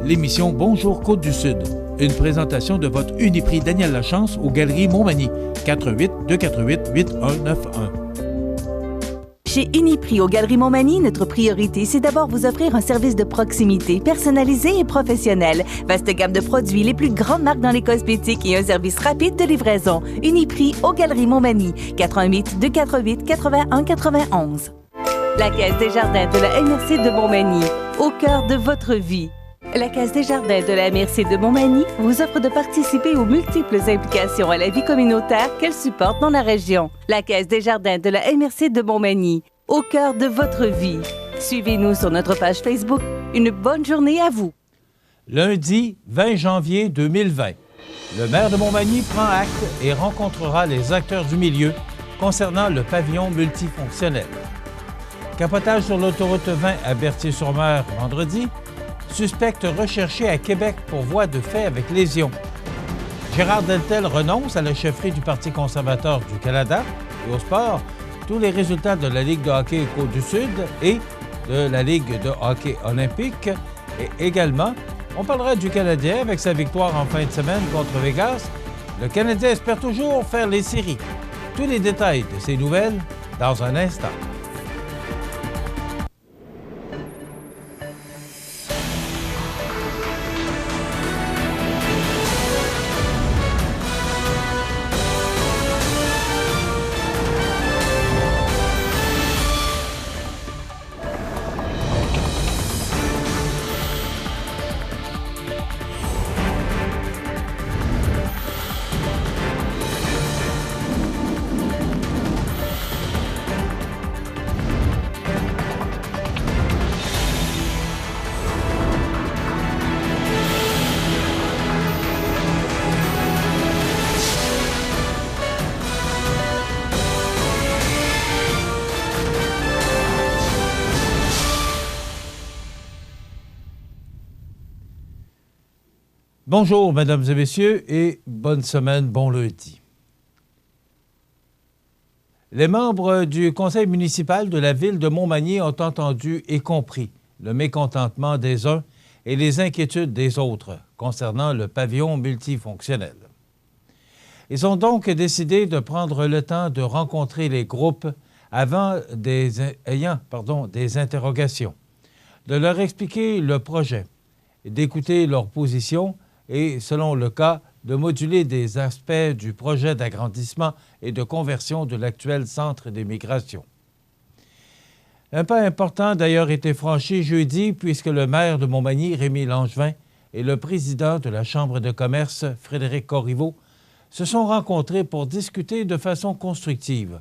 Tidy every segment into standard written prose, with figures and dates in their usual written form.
l'émission Bonjour Côte-du-Sud. Une présentation de votre Uniprix Daniel Lachance aux Galeries Montmagny. 418-248-8191. Chez Uniprix aux Galeries Montmagny, notre priorité, c'est d'abord vous offrir un service de proximité, personnalisé et professionnel. Vaste gamme de produits, les plus grandes marques dans les cosmétiques et un service rapide de livraison. Uniprix aux Galeries Montmagny. 418-248-8191. La Caisse des Jardins de la MRC de Montmagny. Au cœur de votre vie. La Caisse des Jardins de la MRC de Montmagny vous offre de participer aux multiples implications à la vie communautaire qu'elle supporte dans la région. La Caisse des Jardins de la MRC de Montmagny, au cœur de votre vie. Suivez-nous sur notre page Facebook. Une bonne journée à vous. Lundi 20 janvier 2020, le maire de Montmagny prend acte et rencontrera les acteurs du milieu concernant le pavillon multifonctionnel. Capotage sur l'autoroute 20 à Berthier-sur-Mer vendredi. Suspect recherché à Québec pour voie de fait avec lésion. Gérard Deltel renonce à la chefferie du Parti conservateur du Canada. Et au sport, tous les résultats de la Ligue de hockey Côte-du-Sud et de la Ligue de hockey olympique. Et également, on parlera du Canadien avec sa victoire en fin de semaine contre Vegas. Le Canadien espère toujours faire les séries. Tous les détails de ces nouvelles dans un instant. Bonjour, mesdames et messieurs, et bonne semaine, bon lundi. Les membres du conseil municipal de la ville de Montmagny ont entendu et compris le mécontentement des uns et les inquiétudes des autres concernant le pavillon multifonctionnel. Ils ont donc décidé de prendre le temps de rencontrer les groupes ayant des interrogations, de leur expliquer le projet, d'écouter leur position et, selon le cas, de moduler des aspects du projet d'agrandissement et de conversion de l'actuel centre des migrations. Un pas important a d'ailleurs été franchi jeudi puisque le maire de Montmagny, Rémi Langevin, et le président de la Chambre de commerce, Frédéric Corriveau, se sont rencontrés pour discuter de façon constructive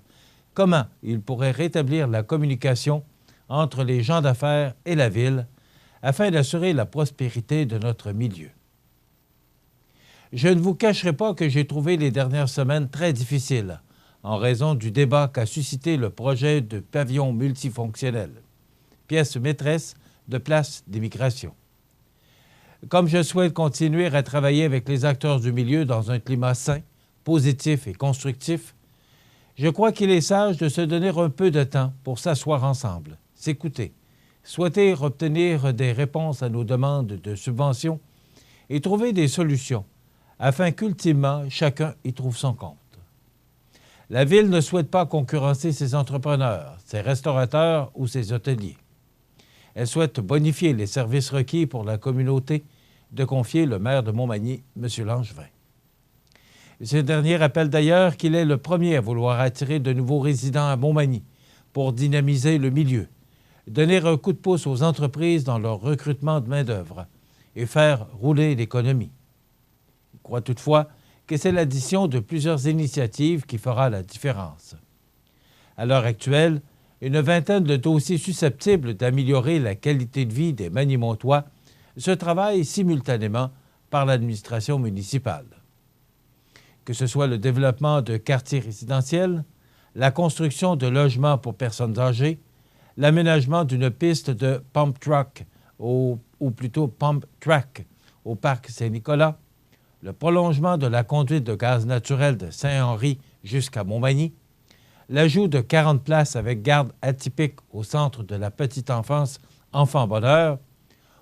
comment ils pourraient rétablir la communication entre les gens d'affaires et la ville afin d'assurer la prospérité de notre milieu. Je ne vous cacherai pas que j'ai trouvé les dernières semaines très difficiles en raison du débat qu'a suscité le projet de pavillon multifonctionnel, pièce maîtresse de Place des migrations. Comme je souhaite continuer à travailler avec les acteurs du milieu dans un climat sain, positif et constructif, je crois qu'il est sage de se donner un peu de temps pour s'asseoir ensemble, s'écouter, souhaiter obtenir des réponses à nos demandes de subventions et trouver des solutions afin qu'ultimement, chacun y trouve son compte. La Ville ne souhaite pas concurrencer ses entrepreneurs, ses restaurateurs ou ses hôteliers. Elle souhaite bonifier les services requis pour la communauté, de confier le maire de Montmagny, M. Langevin. Ce dernier rappelle d'ailleurs qu'il est le premier à vouloir attirer de nouveaux résidents à Montmagny pour dynamiser le milieu, donner un coup de pouce aux entreprises dans leur recrutement de main-d'œuvre et faire rouler l'économie. Il croit toutefois que c'est l'addition de plusieurs initiatives qui fera la différence. À l'heure actuelle, une vingtaine de dossiers susceptibles d'améliorer la qualité de vie des Magny-Montois se travaillent simultanément par l'administration municipale. Que ce soit le développement de quartiers résidentiels, la construction de logements pour personnes âgées, l'aménagement d'une piste de pump track, ou plutôt pump track, au parc Saint-Nicolas, le prolongement de la conduite de gaz naturel de Saint-Henri jusqu'à Montmagny, l'ajout de 40 places avec garde atypique au centre de la petite enfance Enfant Bonheur,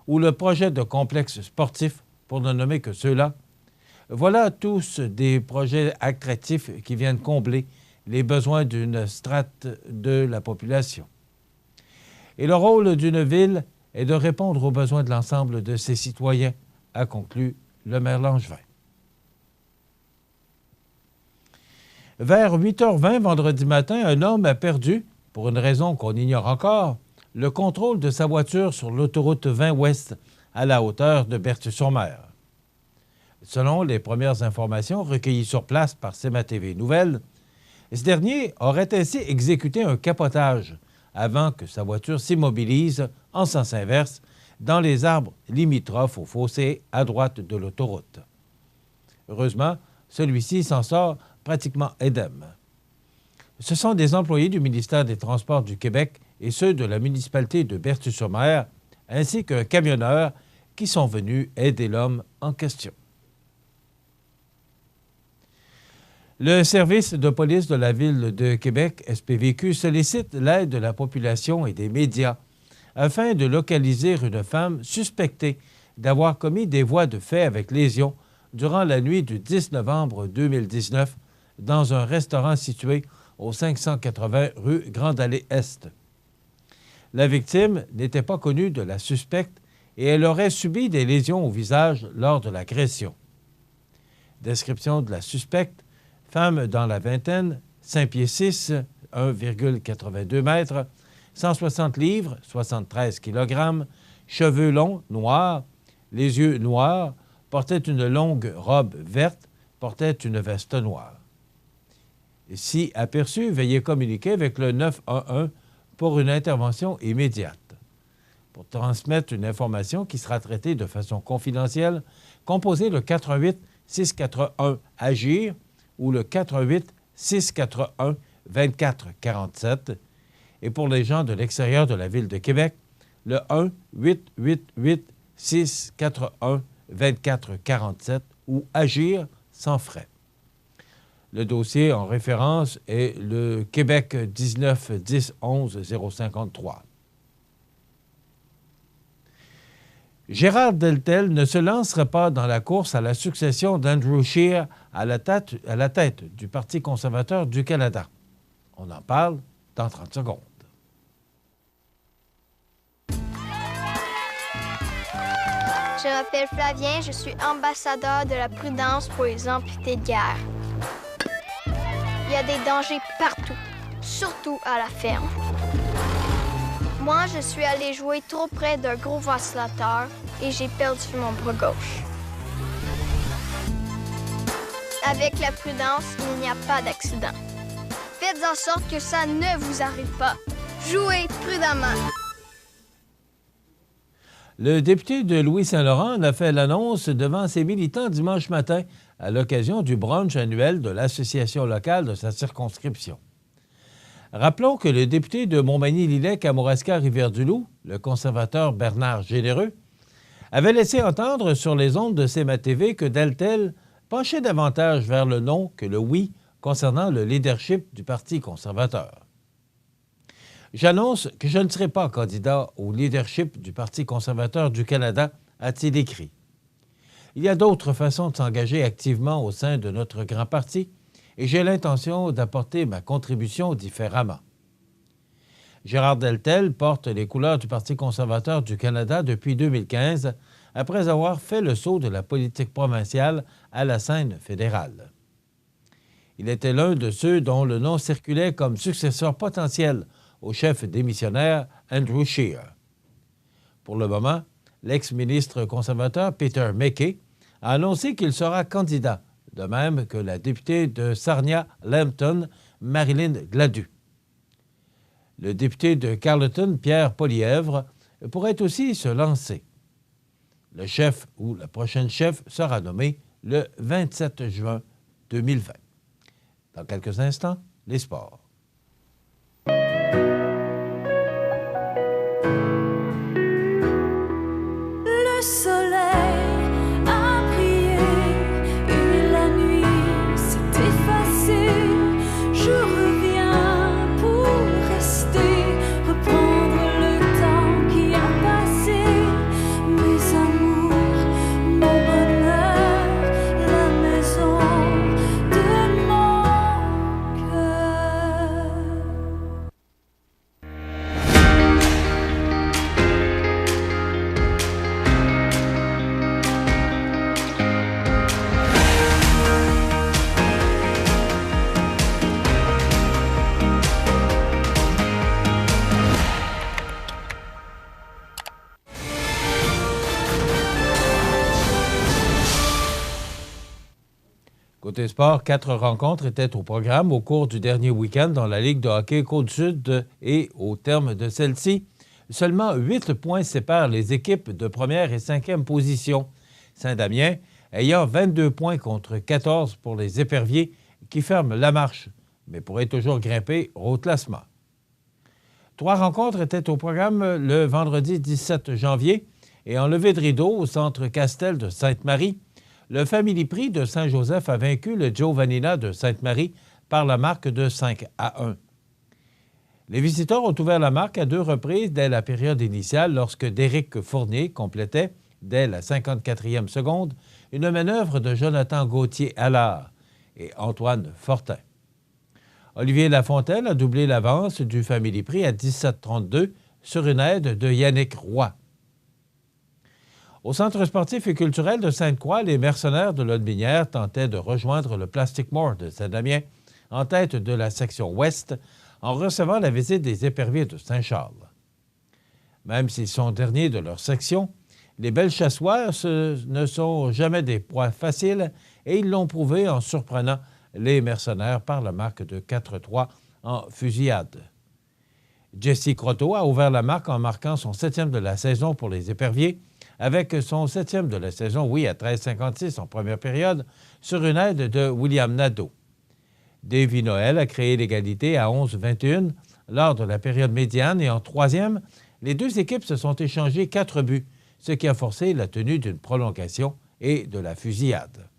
ou le projet de complexe sportif, pour ne nommer que ceux-là. Voilà tous des projets attractifs qui viennent combler les besoins d'une strate de la population. Et le rôle d'une ville est de répondre aux besoins de l'ensemble de ses citoyens, a conclu le maire Langevin. Vers 8h20 vendredi matin, un homme a perdu, pour une raison qu'on ignore encore, le contrôle de sa voiture sur l'autoroute 20 Ouest à la hauteur de Berthier-sur-Mer. Selon les premières informations recueillies sur place par CMA-TV Nouvelles, ce dernier aurait ainsi exécuté un capotage avant que sa voiture s'immobilise en sens inverse dans les arbres limitrophes au fossé à droite de l'autoroute. Heureusement, celui-ci s'en sort pratiquement indemne. Ce sont des employés du ministère des Transports du Québec et ceux de la municipalité de Berthier-sur-Mer, ainsi qu'un camionneur qui sont venus aider l'homme en question. Le service de police de la Ville de Québec, SPVQ, sollicite l'aide de la population et des médias afin de localiser une femme suspectée d'avoir commis des voies de fait avec lésion durant la nuit du 10 novembre 2019 dans un restaurant situé au 580 rue Grande-Allée-Est. La victime n'était pas connue de la suspecte et elle aurait subi des lésions au visage lors de l'agression. Description de la suspecte: femme dans la vingtaine, 5 pieds 6, 1,82 m, 160 livres, 73 kg, cheveux longs, noirs, les yeux noirs, portait une longue robe verte, portait une veste noire. Si aperçu, veuillez communiquer avec le 911 pour une intervention immédiate. Pour transmettre une information qui sera traitée de façon confidentielle, composez le 418-641-AGIR ou le 418-641-2447. Et pour les gens de l'extérieur de la Ville de Québec, le 1-888-641-2447 ou AGIR sans frais. Le dossier en référence est le Québec 19 10 11 053. Gérard Deltel ne se lancera pas dans la course à la succession d'Andrew Scheer à la tête du Parti conservateur du Canada. On en parle dans 30 secondes. Je m'appelle Flavien, je suis ambassadeur de la prudence pour les amputés de guerre. Il y a des dangers partout, surtout à la ferme. Moi, je suis allé jouer trop près d'un gros vacillateur et j'ai perdu mon bras gauche. Avec la prudence, il n'y a pas d'accident. Faites en sorte que ça ne vous arrive pas. Jouez prudemment. Le député de Louis-Saint-Laurent en a fait l'annonce devant ses militants dimanche matin à l'occasion du brunch annuel de l'association locale de sa circonscription. Rappelons que le député de Montmagny-Lillec-Kamouraska-Rivière-du-Loup, le conservateur Bernard Généreux, avait laissé entendre sur les ondes de CMA-TV que Deltel penchait davantage vers le non que le oui concernant le leadership du Parti conservateur. « J'annonce que je ne serai pas candidat au leadership du Parti conservateur du Canada », a-t-il écrit. Il y a d'autres façons de s'engager activement au sein de notre grand parti et j'ai l'intention d'apporter ma contribution différemment. Gérard Deltel porte les couleurs du Parti conservateur du Canada depuis 2015, après avoir fait le saut de la politique provinciale à la scène fédérale. Il était l'un de ceux dont le nom circulait comme successeur potentiel au chef démissionnaire Andrew Scheer. Pour le moment, l'ex-ministre conservateur Peter MacKay a annoncé qu'il sera candidat, de même que la députée de Sarnia-Lambton, Marilyn Gladu. Le député de Carleton, Pierre Poilièvre, pourrait aussi se lancer. Le chef ou la prochaine chef sera nommé le 27 juin 2020. Dans quelques instants, les sports. Le soleil a brillé et la nuit s'est effacée. Je reviens pour rester, reprendre le temps qui a passé. Côté sport, 4 rencontres étaient au programme au cours du dernier week-end dans la Ligue de hockey Côte-Sud et au terme de celle-ci, seulement 8 points séparent les équipes de première et 5e position. Saint-Damien ayant 22 points contre 14 pour les Éperviers qui ferment la marche, mais pourraient toujours grimper au classement. 3 rencontres étaient au programme le vendredi 17 janvier et en levée de rideau au centre Castel de Sainte-Marie, le Family Prix de Saint-Joseph a vaincu le Giovannina de Sainte-Marie par la marque de 5-1. Les visiteurs ont ouvert la marque à 2 reprises dès la période initiale lorsque Déric Fournier complétait, dès la 54e seconde, une manœuvre de Jonathan Gauthier-Allard et Antoine Fortin. Olivier Lafontaine a doublé l'avance du Family Prix à 17-32 sur une aide de Yannick Roy. Au Centre sportif et culturel de Sainte-Croix, les mercenaires de Lotbinière tentaient de rejoindre le Plastic Mort de Saint-Damien en tête de la section ouest en recevant la visite des Éperviers de Saint-Charles. Même s'ils sont derniers de leur section, les Bellechasseurs ne sont jamais des proies faciles et ils l'ont prouvé en surprenant les mercenaires par la marque de 4-3 en fusillade. Jesse Croteau a ouvert la marque en marquant son 7e de la saison pour les Éperviers, avec son 7e de la saison, à 13,56 en première période, sur une aide de William Nadeau. Davy Noël a créé l'égalité à 11-21 lors de la période médiane et en 3e, les 2 équipes se sont échangées 4 buts, ce qui a forcé la tenue d'une prolongation et de la fusillade.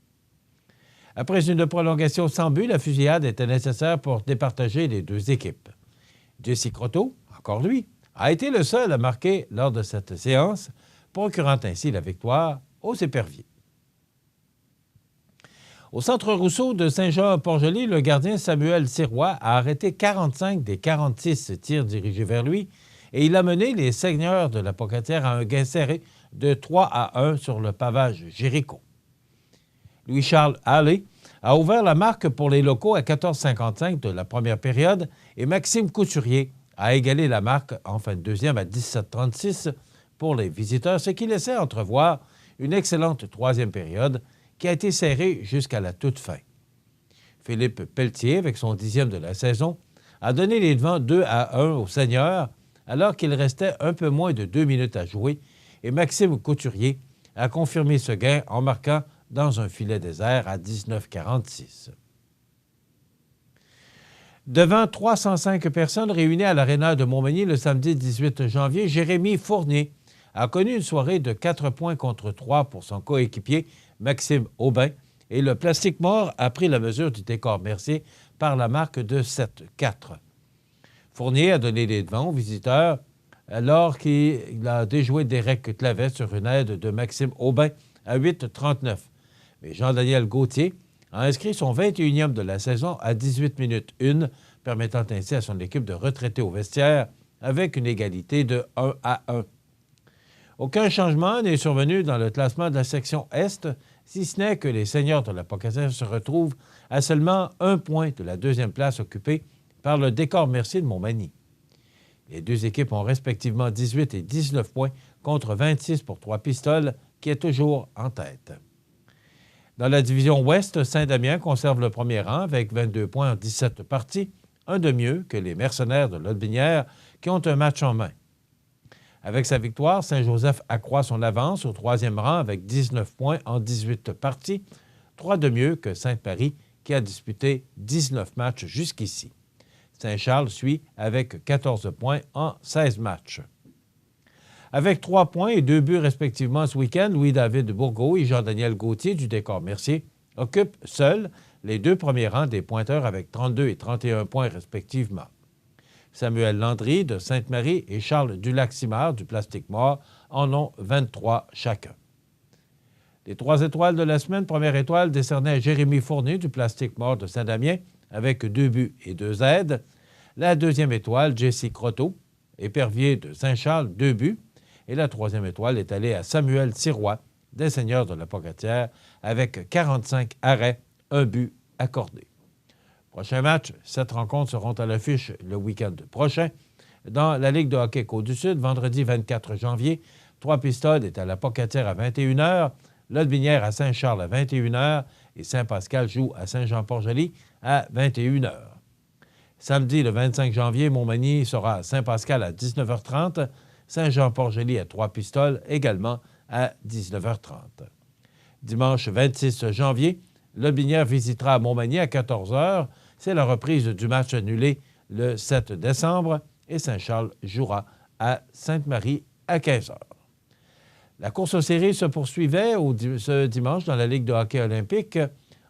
Après une prolongation sans but, la fusillade était nécessaire pour départager les 2 équipes. Jesse Croteau, encore lui, a été le seul à marquer lors de cette séance, procurant ainsi la victoire aux Éperviers. Au Centre Rousseau de Saint-Jean-Port-Joli, le gardien Samuel Sirois a arrêté 45 des 46 tirs dirigés vers lui et il a mené les Seigneurs de la Pocatière à un gain serré de 3-1 sur le pavage Jéricho. Louis-Charles Halley a ouvert la marque pour les locaux à 14,55 de la première période et Maxime Couturier a égalé la marque en fin de deuxième à 17,36 pour les visiteurs, ce qui laissait entrevoir une excellente 3e période qui a été serrée jusqu'à la toute fin. Philippe Pelletier, avec son 10e de la saison, a donné les devants 2-1 aux Seigneurs alors qu'il restait un peu moins de 2 minutes à jouer et Maxime Couturier a confirmé ce gain en marquant dans un filet désert à 19,46. Devant 305 personnes réunies à l'Aréna de Montmagny le samedi 18 janvier, Jérémy Fournier a connu une soirée de 4 points contre 3 pour son coéquipier Maxime Aubin et le Plastic Mort a pris la mesure du décor Mercier par la marque de 7-4. Fournier a donné les devants aux visiteurs alors qu'il a déjoué Derek Clavet sur une aide de Maxime Aubin à 8,39. Mais Jean-Daniel Gauthier a inscrit son 21e de la saison à 18 minutes 1, permettant ainsi à son équipe de retraiter au vestiaire avec une égalité de 1-1. Aucun changement n'est survenu dans le classement de la section Est, si ce n'est que les Seigneurs de la Pocatière se retrouvent à seulement 1 point de la 2e place occupée par le décor Mercier de Montmagny. Les 2 équipes ont respectivement 18 et 19 points contre 26 pour 3 Pistoles, qui est toujours en tête. Dans la division Ouest, Saint-Damien conserve le premier rang avec 22 points en 17 parties, un de mieux que les Mercenaires de Lotbinière qui ont un match en main. Avec sa victoire, Saint-Joseph accroît son avance au 3e rang avec 19 points en 18 parties, 3 de mieux que Sainte-Marie qui a disputé 19 matchs jusqu'ici. Saint-Charles suit avec 14 points en 16 matchs. Avec 3 points et 2 buts respectivement ce week-end, Louis-David Bourgault et Jean-Daniel Gauthier du décor Mercier occupent seuls les 2 premiers rangs des pointeurs avec 32 et 31 points respectivement. Samuel Landry de Sainte-Marie et Charles Dulac-Simard du Plastic Mort en ont 23 chacun. Les 3 étoiles de la semaine, première étoile décernée à Jérémy Fournier du Plastic Mort de Saint-Damien avec 2 buts et 2 aides. La 2e étoile, Jesse Croteau, épervier de Saint-Charles, 2 buts. Et la 3e étoile est allée à Samuel Sirois, des Seigneurs de la Pocatière, avec 45 arrêts, 1 but accordé. Prochain match, 7 rencontres seront à l'affiche le week-end prochain. Dans la Ligue de hockey Côte-du-Sud, vendredi 24 janvier, 3 Pistoles est à la Pocatière à 21h. Lotbinière à Saint-Charles à 21 h et Saint-Pascal joue à Saint-Jean-Port-Joli à 21 h. Samedi, le 25 janvier, Montmagny sera à Saint-Pascal à 19h30, Saint-Jean-Port-Joli à Trois-Pistoles également à 19h30. Dimanche 26 janvier, Lotbinière visitera Montmagny à 14 h. C'est la reprise du match annulé le 7 décembre et Saint-Charles jouera à Sainte-Marie à 15 h. La course aux séries se poursuivait ce dimanche dans la Ligue de hockey olympique.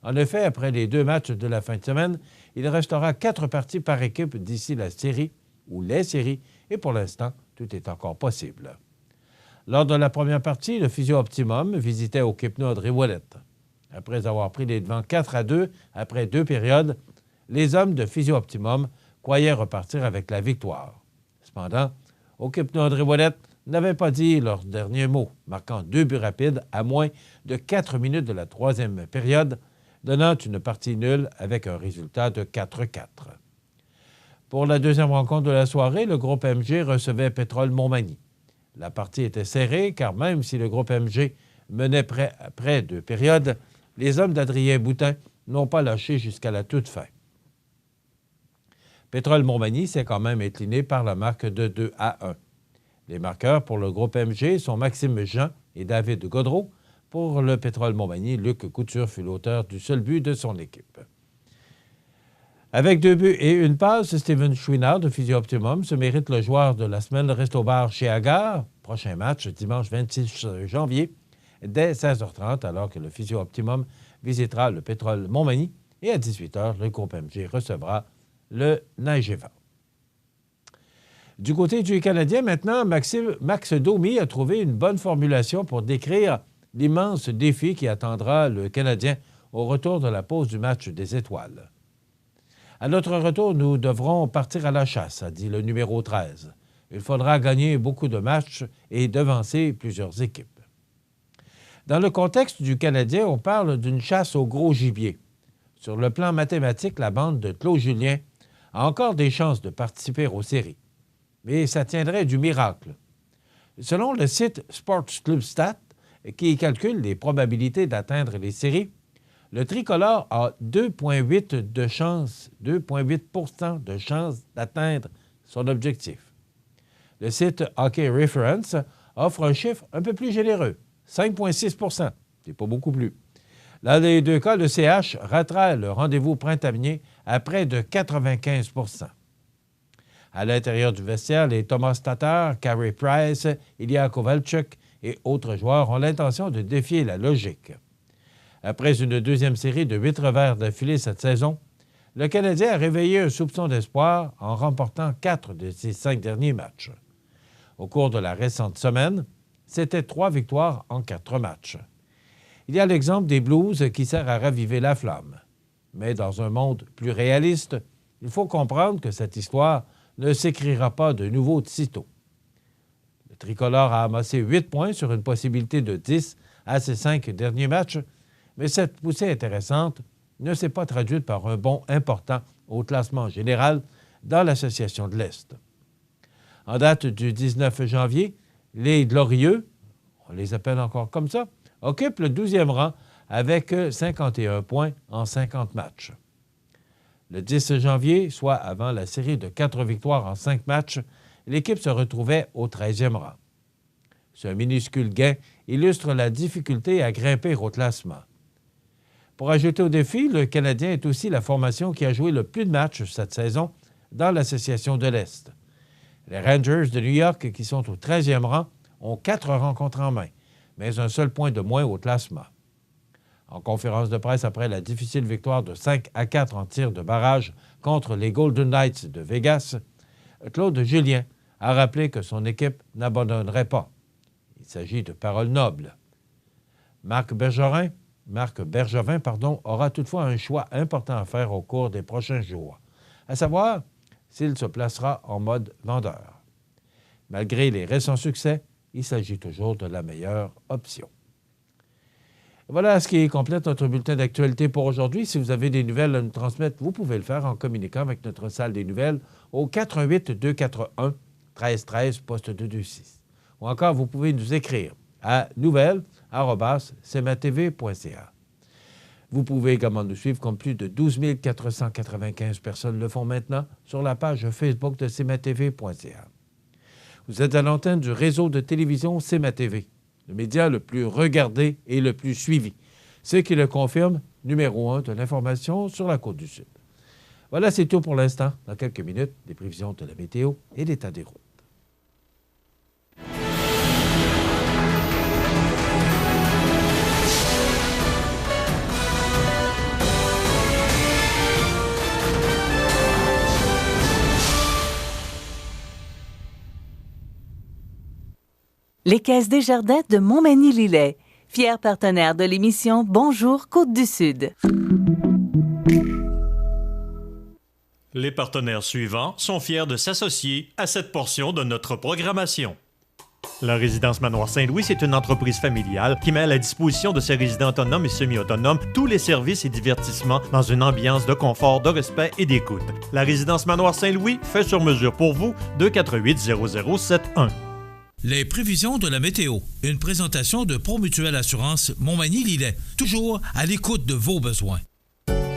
En effet, après les 2 matchs de la fin de semaine, il restera 4 parties par équipe d'ici la série ou les séries et pour l'instant, tout est encore possible. Lors de la première partie, le Physio Optimum visitait au Kipna Audrey-Ouellette. Après avoir pris les devants 4-2 après 2 périodes, les hommes de Physio Optimum croyaient repartir avec la victoire. Cependant, au Kipna Audrey-Ouellette n'avaient pas dit leur dernier mot, marquant 2 buts rapides à moins de 4 minutes de la 3e période, donnant une partie nulle avec un résultat de 4-4. Pour la deuxième rencontre de la soirée, le groupe MG recevait Pétrole Montmagny. La partie était serrée car même si le groupe MG menait après 2 périodes, les hommes d'Adrien Boutin n'ont pas lâché jusqu'à la toute fin. Pétrole Montmagny s'est quand même incliné par la marque de 2-1. Les marqueurs pour le groupe MG sont Maxime Jean et David Godreau. Pour le Pétrole Montmagny, Luc Couture fut l'auteur du seul but de son équipe. Avec 2 buts et 1 passe, Steven Chouinard de Physio Optimum se mérite le joueur de la semaine. Reste au bar chez Agar. Prochain match, dimanche 26 janvier, dès 16h30, alors que le Physio Optimum visitera le Pétrole Montmagny. Et à 18h, le groupe MG recevra le Naïgéva. Du côté du Canadien, maintenant, Max Domi a trouvé une bonne formulation pour décrire l'immense défi qui attendra le Canadien au retour de la pause du match des Étoiles. À notre retour, nous devrons partir à la chasse, a dit le numéro 13. Il faudra gagner beaucoup de matchs et devancer plusieurs équipes. Dans le contexte du Canadien, on parle d'une chasse au gros gibier. Sur le plan mathématique, la bande de Claude Julien a encore des chances de participer aux séries. Mais ça tiendrait du miracle. Selon le site Sports Club Stat, qui calcule les probabilités d'atteindre les séries, le tricolore a 2,8 % de chance d'atteindre son objectif. Le site Hockey Reference offre un chiffre un peu plus généreux, 5,6 %. C'est pas beaucoup plus. Dans les 2 cas, le CH ratera le rendez-vous printanier à près de 95 %. À l'intérieur du vestiaire, les Thomas Tatar, Carey Price, Ilya Kovalchuk et autres joueurs ont l'intention de défier la logique. Après une deuxième série de 8 revers d'affilée cette saison, le Canadien a réveillé un soupçon d'espoir en remportant 4 de ses 5 derniers matchs. Au cours de la récente semaine, c'était 3 victoires en 4 matchs. Il y a l'exemple des Blues qui sert à raviver la flamme. Mais dans un monde plus réaliste, il faut comprendre que cette histoire ne s'écrira pas de nouveau de sitôt. Le tricolore a amassé 8 points sur une possibilité de 10 à ses 5 derniers matchs, mais cette poussée intéressante ne s'est pas traduite par un bond important au classement général dans l'Association de l'Est. En date du 19 janvier, les Glorieux, on les appelle encore comme ça, occupent le 12e rang avec 51 points en 50 matchs. Le 10 janvier, soit avant la série de 4 victoires en 5 matchs, l'équipe se retrouvait au 13e rang. Ce minuscule gain illustre la difficulté à grimper au classement. Pour ajouter au défi, le Canadien est aussi la formation qui a joué le plus de matchs cette saison dans l'Association de l'Est. Les Rangers de New York, qui sont au 13e rang, ont 4 rencontres en main, mais un seul point de moins au classement. En conférence de presse après la difficile victoire de 5-4 en tir de barrage contre les Golden Knights de Vegas, Claude Julien a rappelé que son équipe n'abandonnerait pas. Il s'agit de paroles nobles. Marc Bergevin aura toutefois un choix important à faire au cours des prochains jours, à savoir s'il se placera en mode vendeur. Malgré les récents succès, il s'agit toujours de la meilleure option. Voilà ce qui complète notre bulletin d'actualité pour aujourd'hui. Si vous avez des nouvelles à nous transmettre, vous pouvez le faire en communiquant avec notre salle des nouvelles au 418-241-1313, poste 226. Ou encore, vous pouvez nous écrire à nouvelles@cmatv.ca. Vous pouvez également nous suivre comme plus de 12 495 personnes le font maintenant sur la page Facebook de cmatv.ca. Vous êtes à l'antenne du réseau de télévision CMA-TV, le média le plus regardé et le plus suivi. Ce qui le confirme, numéro 1 de l'information sur la Côte-du-Sud. Voilà, c'est tout pour l'instant. Dans quelques minutes, les prévisions de la météo et l'état des routes. Les Caisses Desjardins de Montmagny-Lillet, fier partenaire de l'émission Bonjour Côte-du-Sud. Les partenaires suivants sont fiers de s'associer à cette portion de notre programmation. La Résidence Manoir Saint-Louis, c'est une entreprise familiale qui met à la disposition de ses résidents autonomes et semi-autonomes tous les services et divertissements dans une ambiance de confort, de respect et d'écoute. La Résidence Manoir Saint-Louis fait sur mesure pour vous, 248-0071. Les prévisions de la météo. Une présentation de Promutuelle Assurance Montmagny-Lillet. Toujours à l'écoute de vos besoins.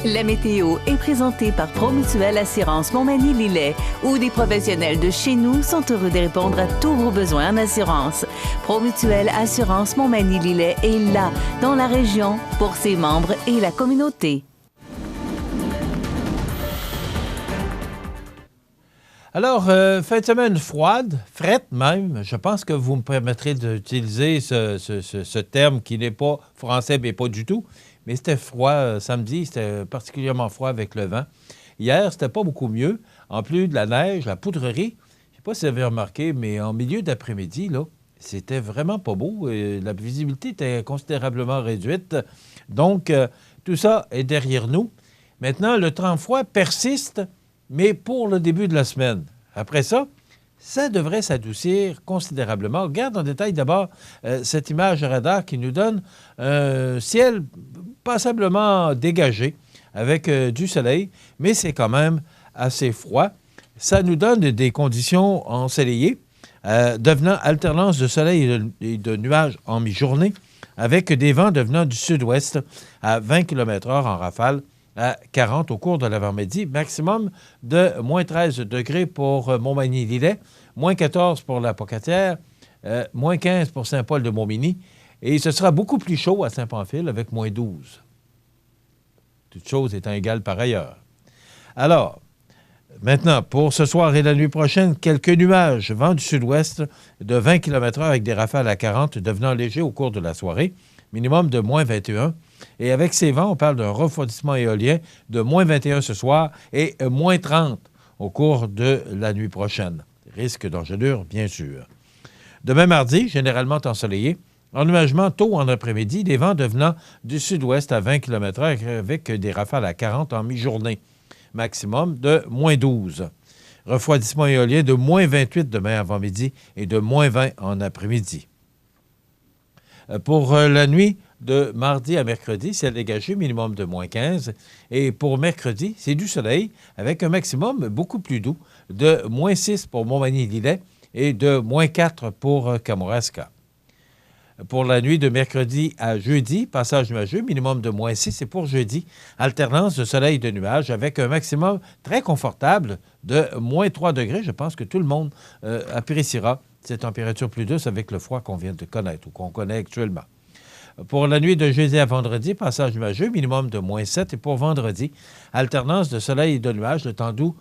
La météo est présentée par Promutuelle Assurance Montmagny-Lillet, où des professionnels de chez nous sont heureux de répondre à tous vos besoins en assurance. Promutuelle Assurance Montmagny-Lillet est là, dans la région, pour ses membres et la communauté. Alors, fin de semaine froide, frette même. Je pense que vous me permettrez d'utiliser ce terme qui n'est pas français, mais pas du tout. Mais c'était froid samedi, c'était particulièrement froid avec le vent. Hier, c'était pas beaucoup mieux. En plus de la neige, la poudrerie, je ne sais pas si vous avez remarqué, mais en milieu d'après-midi, là, c'était vraiment pas beau. La visibilité était considérablement réduite. Donc, tout ça est derrière nous. Maintenant, le temps froid persiste, mais pour le début de la semaine. Après ça, ça devrait s'adoucir considérablement. Regarde en détail d'abord cette image radar qui nous donne un ciel passablement dégagé avec du soleil, mais c'est quand même assez froid. Ça nous donne des conditions ensoleillées, devenant alternance de soleil et de nuages en mi-journée, avec des vents devenant du sud-ouest à 20 km/h en rafale, à 40 au cours de l'avant-midi, maximum de moins 13 degrés pour Montmagny-Lillet, moins 14 pour la Pocatière, moins 15 pour Saint-Paul-de-Montmagny, et ce sera beaucoup plus chaud à Saint-Pamphile avec moins 12. Toutes choses étant égales par ailleurs. Alors, maintenant, pour ce soir et la nuit prochaine, quelques nuages, vent du sud-ouest de 20 km/h avec des rafales à 40 devenant légers au cours de la soirée, minimum de moins 21. Et avec ces vents, on parle d'un refroidissement éolien de moins 21 ce soir et moins 30 au cours de la nuit prochaine. Risque d'engelure, bien sûr. Demain mardi, généralement ensoleillé, ennuagement tôt en après-midi, des vents devenant du sud-ouest à 20 km/h avec des rafales à 40 en mi-journée. Maximum de moins 12. Refroidissement éolien de moins 28 demain avant-midi et de moins 20 en après-midi. Pour la nuit de mardi à mercredi, ciel dégagé, minimum de moins 15. Et pour mercredi, c'est du soleil avec un maximum beaucoup plus doux de moins 6 pour Montmagny-Lillet et de moins 4 pour Kamouraska. Pour la nuit de mercredi à jeudi, passage nuageux, minimum de moins 6. Et pour jeudi, alternance de soleil et de nuages avec un maximum très confortable de moins 3 degrés. Je pense que tout le monde appréciera cette température plus douce avec le froid qu'on vient de connaître ou qu'on connaît actuellement. Pour la nuit de jeudi à vendredi, passage nuageux, minimum de moins 7. Et pour vendredi, alternance de soleil et de nuages, le temps doux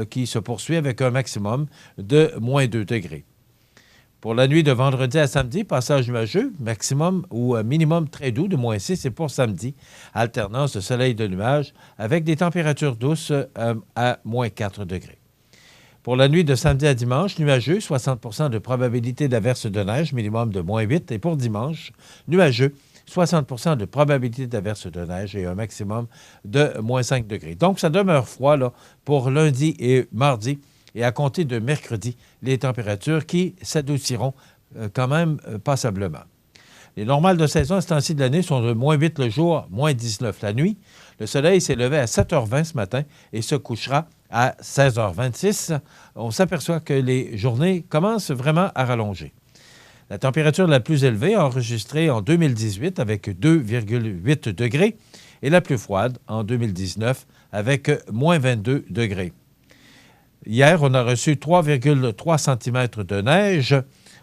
qui se poursuit avec un maximum de moins 2 degrés. Pour la nuit de vendredi à samedi, passage nuageux, maximum ou minimum très doux de moins 6. Et pour samedi, alternance de soleil et de nuages avec des températures douces à moins 4 degrés. Pour la nuit de samedi à dimanche, nuageux, 60 de probabilité d'averse de neige, minimum de moins 8. Et pour dimanche, nuageux, 60 de probabilité d'averse de neige et un maximum de moins 5 degrés. Donc, ça demeure froid là, pour lundi et mardi. Et à compter de mercredi, les températures qui s'adouciront quand même passablement. Les normales de saison à ce temps-ci de l'année sont de moins 8 le jour, moins 19 la nuit. Le soleil s'est levé à 7h20 ce matin et se couchera à 16h26. On s'aperçoit que les journées commencent vraiment à rallonger. La température la plus élevée enregistrée en 2018 avec 2,8 degrés et la plus froide en 2019 avec moins 22 degrés. Hier, on a reçu 3,3 cm de neige.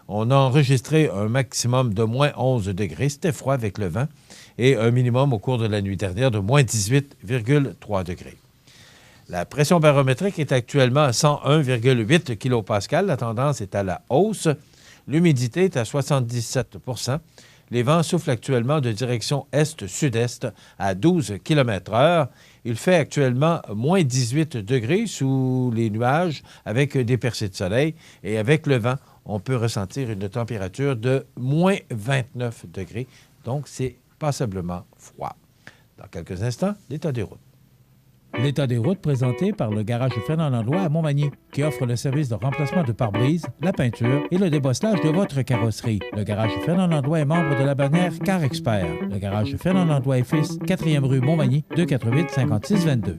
On a enregistré un maximum de moins 11 degrés. C'était froid avec le vent. Et un minimum au cours de la nuit dernière de moins 18,3 degrés. La pression barométrique est actuellement à 101,8 kPa. La tendance est à la hausse. L'humidité est à 77 %. Les vents soufflent actuellement de direction est-sud-est à 12 km/h. Il fait actuellement moins 18 degrés sous les nuages avec des percées de soleil. Et avec le vent, on peut ressentir une température de moins 29 degrés. Donc, c'est passablement froid. Dans quelques instants, l'état des routes. L'état des routes présenté par le garage Fernand Landlois à Montmagny, qui offre le service de remplacement de pare-brise, la peinture et le débosselage de votre carrosserie. Le garage Fernand Landlois est membre de la bannière Car Expert. Le garage Fernand Landlois et Fils, 4e rue Montmagny, 248-5622.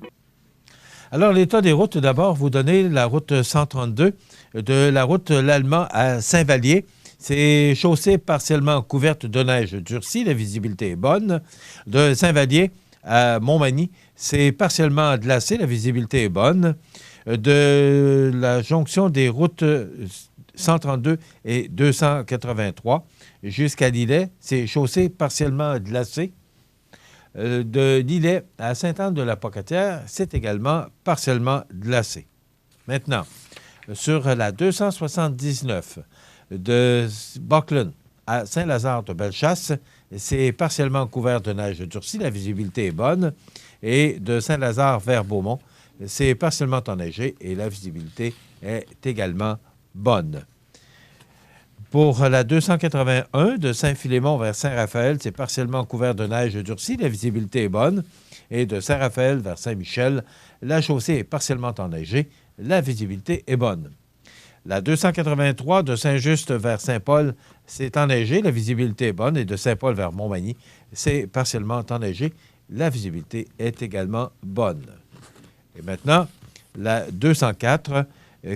Alors, l'état des routes, d'abord, vous donnez la route 132 de la route L'Allemand à Saint-Vallier. C'est chaussée partiellement couverte de neige durcie. La visibilité est bonne. De Saint-Vallier à Montmagny, c'est partiellement glacé. La visibilité est bonne. De la jonction des routes 132 et 283 jusqu'à Lillet, c'est chaussée partiellement glacée. De Lillet à Sainte-Anne-de-la-Pocatière, c'est également partiellement glacé. Maintenant, sur la 279 de Buckland à Saint-Lazare-de-Bellechasse, c'est partiellement couvert de neige durcie. La visibilité est bonne. Et de Saint-Lazare vers Beaumont, c'est partiellement enneigé et la visibilité est également bonne. Pour la 281 de Saint-Philémon vers Saint-Raphaël, c'est partiellement couvert de neige durcie. La visibilité est bonne. Et de Saint-Raphaël vers Saint-Michel, la chaussée est partiellement enneigée. La visibilité est bonne. La 283 de Saint-Just vers Saint-Paul, c'est enneigé. La visibilité est bonne. Et de Saint-Paul vers Montmagny, c'est partiellement enneigé. La visibilité est également bonne. Et maintenant, la 204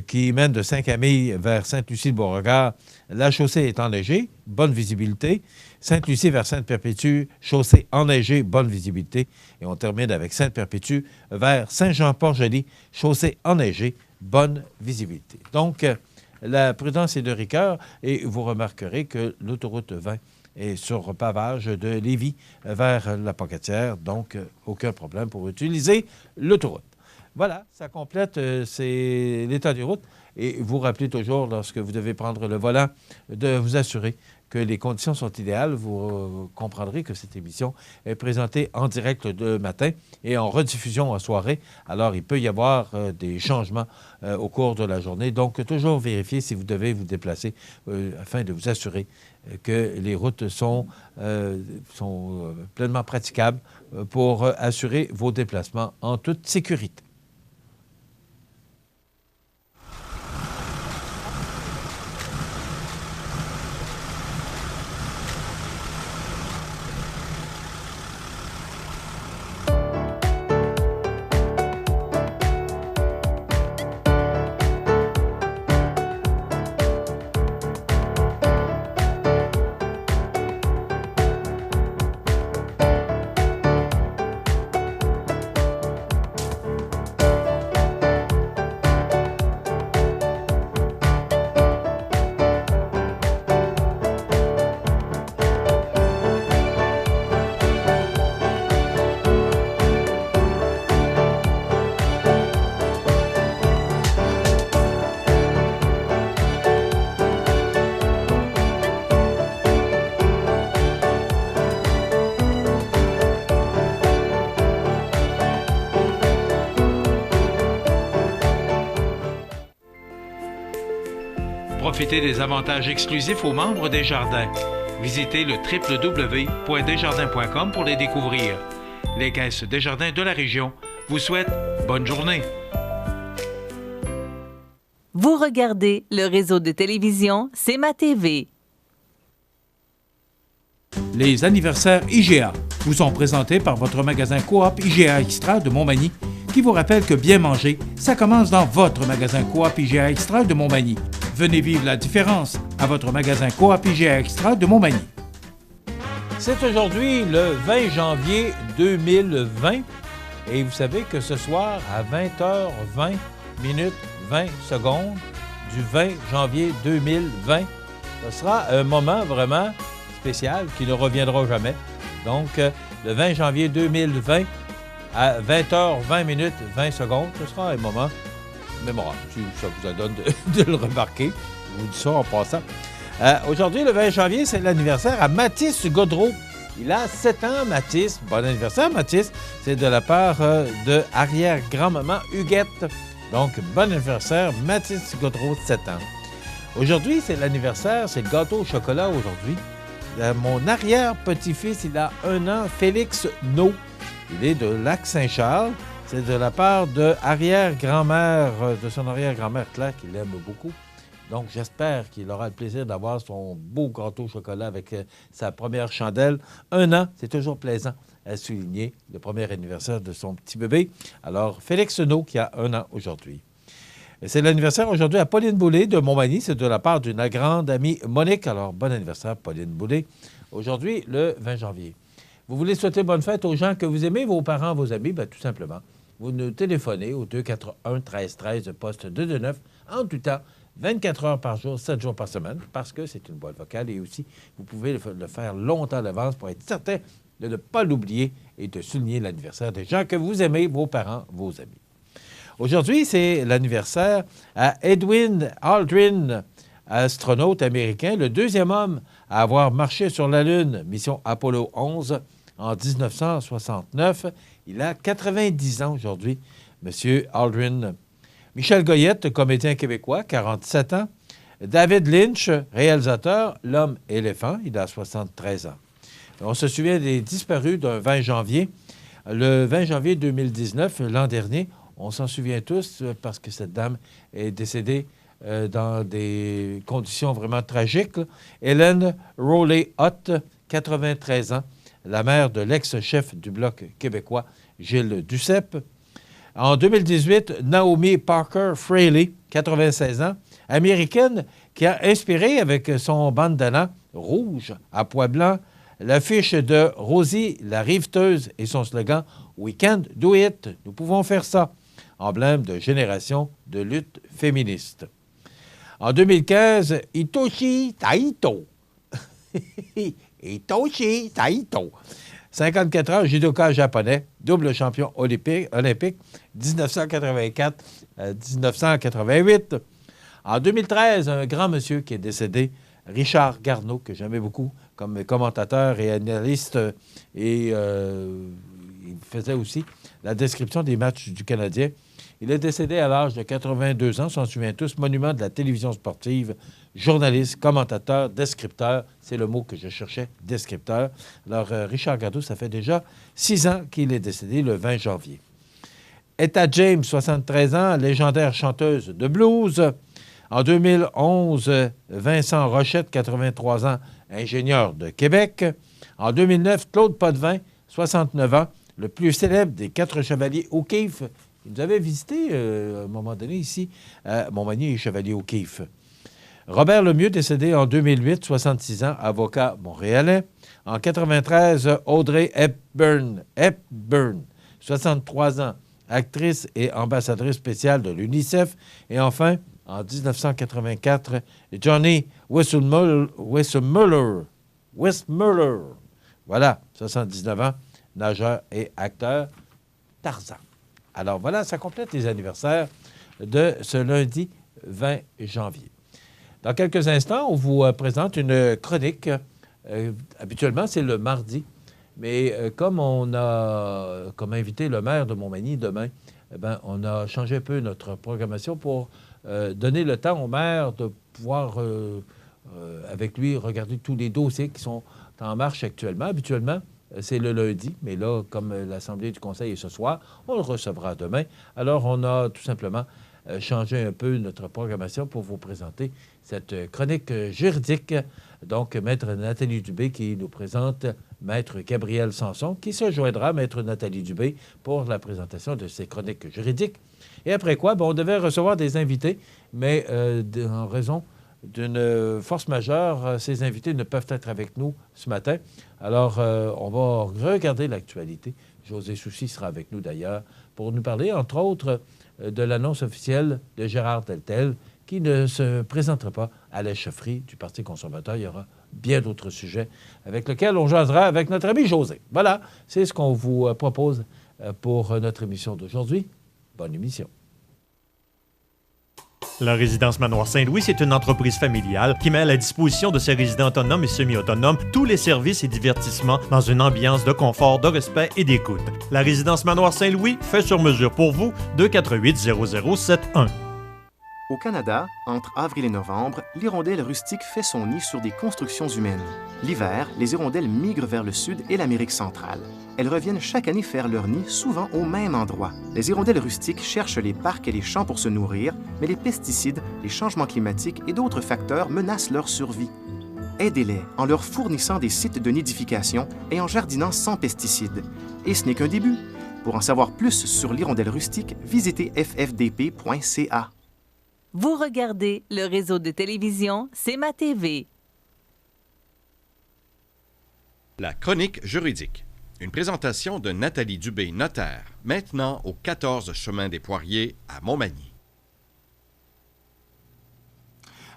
qui mène de Saint-Camille vers Sainte-Lucie-de-Beauregard, la chaussée est enneigée, bonne visibilité. Sainte-Lucie vers Sainte-Perpétue, chaussée enneigée, bonne visibilité. Et on termine avec Sainte-Perpétue vers Saint-Jean-Port-Joli, chaussée enneigée, bonne visibilité. Donc, la prudence est de rigueur et vous remarquerez que l'autoroute 20 est sur pavage de Lévis vers la Pocatière, donc aucun problème pour utiliser l'autoroute. Voilà, ça complète l'état des routes. Et vous rappelez toujours, lorsque vous devez prendre le volant, de vous assurer que les conditions sont idéales. Vous comprendrez que cette émission est présentée en direct le matin et en rediffusion en soirée. Alors, il peut y avoir des changements au cours de la journée. Donc, toujours vérifier si vous devez vous déplacer afin de vous assurer que les routes sont pleinement praticables pour assurer vos déplacements en toute sécurité. Profitez des avantages exclusifs aux membres des Jardins. Visitez le www.desjardins.com pour les découvrir. Les caisses Desjardins de la région vous souhaitent bonne journée. Vous regardez le réseau de télévision C'est ma TV. Les anniversaires IGA vous sont présentés par votre magasin Coop IGA Extra de Montmagny, qui vous rappelle que bien manger, ça commence dans votre magasin Coop IGA Extra de Montmagny. Venez vivre la différence à votre magasin Coop IGA Extra de Montmagny. C'est aujourd'hui le 20 janvier 2020 et vous savez que ce soir à 20h20 minutes 20 secondes du 20 janvier 2020, ce sera un moment vraiment spécial qui ne reviendra jamais. Donc, le 20 janvier 2020 à 20h20 minutes 20 secondes, ce sera un moment mémorable. Si ça vous donne de le remarquer, je vous dis ça en passant. Aujourd'hui, le 20 janvier, c'est l'anniversaire à Mathis Gaudreault. Il a 7 ans, Mathis. Bon anniversaire, Mathis. C'est de la part de arrière-grand-maman Huguette. Donc, bon anniversaire, Mathis Gaudreault, 7 ans. Aujourd'hui, c'est l'anniversaire, c'est le gâteau au chocolat aujourd'hui. Mon arrière-petit-fils, il a 1 an, Félix No. Il est de Lac-Saint-Charles. C'est de la part de son arrière-grand-mère Claire, qu'il aime beaucoup. Donc, j'espère qu'il aura le plaisir d'avoir son beau gâteau au chocolat avec sa première chandelle. 1 an, c'est toujours plaisant à souligner le premier anniversaire de son petit bébé. Alors, Félix No, qui a 1 an aujourd'hui. C'est l'anniversaire aujourd'hui à Pauline Boulay de Montmagny. C'est de la part d'une grande amie Monique. Alors, bon anniversaire, Pauline Boulay. Aujourd'hui, le 20 janvier. Vous voulez souhaiter bonne fête aux gens que vous aimez, vos parents, vos amis? Bien, tout simplement. Vous nous téléphonez au 241-1313, poste 229, en tout temps, 24 heures par jour, 7 jours par semaine, parce que c'est une boîte vocale et aussi, vous pouvez le faire longtemps à l'avance pour être certain de ne pas l'oublier et de souligner l'anniversaire des gens que vous aimez, vos parents, vos amis. Aujourd'hui, c'est l'anniversaire à Edwin Aldrin, astronaute américain, le deuxième homme à avoir marché sur la Lune, mission Apollo 11, en 1969. Il a 90 ans aujourd'hui, M. Aldrin. Michel Goyette, comédien québécois, 47 ans. David Lynch, réalisateur, L'Homme éléphant, il a 73 ans. On se souvient des disparus d'un 20 janvier. Le 20 janvier 2019, l'an dernier, on s'en souvient tous parce que cette dame est décédée dans des conditions vraiment tragiques. Hélène Rowley-Ott, 93 ans, la mère de l'ex-chef du Bloc québécois, Gilles Duceppe. En 2018, Naomi Parker Fraley, 96 ans, américaine, qui a inspiré avec son bandana rouge à pois blancs l'affiche de Rosie la riveteuse et son slogan « We can do it », nous pouvons faire ça, emblème de génération de lutte féministe. En 2015, Hitoshi Taito. Hitoshi Taito. 54 ans, judoka japonais, double champion olympique 1984-1988. En 2013, un grand monsieur qui est décédé, Richard Garneau, que j'aimais beaucoup comme commentateur et analyste, et il faisait aussi la description des matchs du Canadien. Il est décédé à l'âge de 82 ans, on s'en souvient tous, monument de la télévision sportive, journaliste, commentateur, descripteur, c'est le mot que je cherchais, descripteur. Alors, Richard Garneau, ça fait déjà 6 ans qu'il est décédé, le 20 janvier. Etta James, 73 ans, légendaire chanteuse de blues. En 2011, Vincent Rochette, 83 ans, ingénieur de Québec. En 2009, Claude Potvin, 69 ans, le plus célèbre des 4 chevaliers O'Keeffe. Il nous avait visité à un moment donné ici à Montmagny et Chevalier O'Keeffe. Robert Lemieux, décédé en 2008, 66 ans, avocat montréalais. En 93, Audrey Hepburn, 63 ans, actrice et ambassadrice spéciale de l'UNICEF. Et enfin, en 1984, Johnny Weissmuller. Voilà, 79 ans, nageur et acteur, Tarzan. Alors voilà, ça complète les anniversaires de ce lundi 20 janvier. Dans quelques instants, on vous présente une chronique. Habituellement, c'est le mardi. Mais comme on a comme invité le maire de Montmagny demain, on a changé un peu notre programmation pour donner le temps au maire de pouvoir, avec lui, regarder tous les dossiers qui sont en marche actuellement. Habituellement, c'est le lundi, mais là, comme l'Assemblée du Conseil est ce soir, on le recevra demain. Alors, on a tout simplement changer un peu notre programmation pour vous présenter cette chronique juridique. Donc, Maître Nathalie Dubé qui nous présente Maître Gabriel Sanson, qui se joindra à Maître Nathalie Dubé pour la présentation de ces chroniques juridiques. Et après quoi, on devait recevoir des invités, mais en raison d'une force majeure, ces invités ne peuvent être avec nous ce matin. Alors, on va regarder l'actualité. José Soucy sera avec nous d'ailleurs pour nous parler, entre autres, de l'annonce officielle de Gérard Deltel, qui ne se présentera pas à la chefferie du Parti conservateur. Il y aura bien d'autres sujets avec lesquels on jasera avec notre ami José. Voilà, c'est ce qu'on vous propose pour notre émission d'aujourd'hui. Bonne émission. La résidence Manoir Saint-Louis, c'est une entreprise familiale qui met à la disposition de ses résidents autonomes et semi-autonomes tous les services et divertissements dans une ambiance de confort, de respect et d'écoute. La résidence Manoir Saint-Louis fait sur mesure pour vous, 248-0071. Au Canada, entre avril et novembre, l'hirondelle rustique fait son nid sur des constructions humaines. L'hiver, les hirondelles migrent vers le sud et l'Amérique centrale. Elles reviennent chaque année faire leur nid, souvent au même endroit. Les hirondelles rustiques cherchent les parcs et les champs pour se nourrir, mais les pesticides, les changements climatiques et d'autres facteurs menacent leur survie. Aidez-les en leur fournissant des sites de nidification et en jardinant sans pesticides. Et ce n'est qu'un début. Pour en savoir plus sur l'hirondelle rustique, visitez ffdp.ca. Vous regardez le réseau de télévision C'est ma TV. La chronique juridique. Une présentation de Nathalie Dubé, notaire, maintenant au 14 chemin des Poiriers à Montmagny.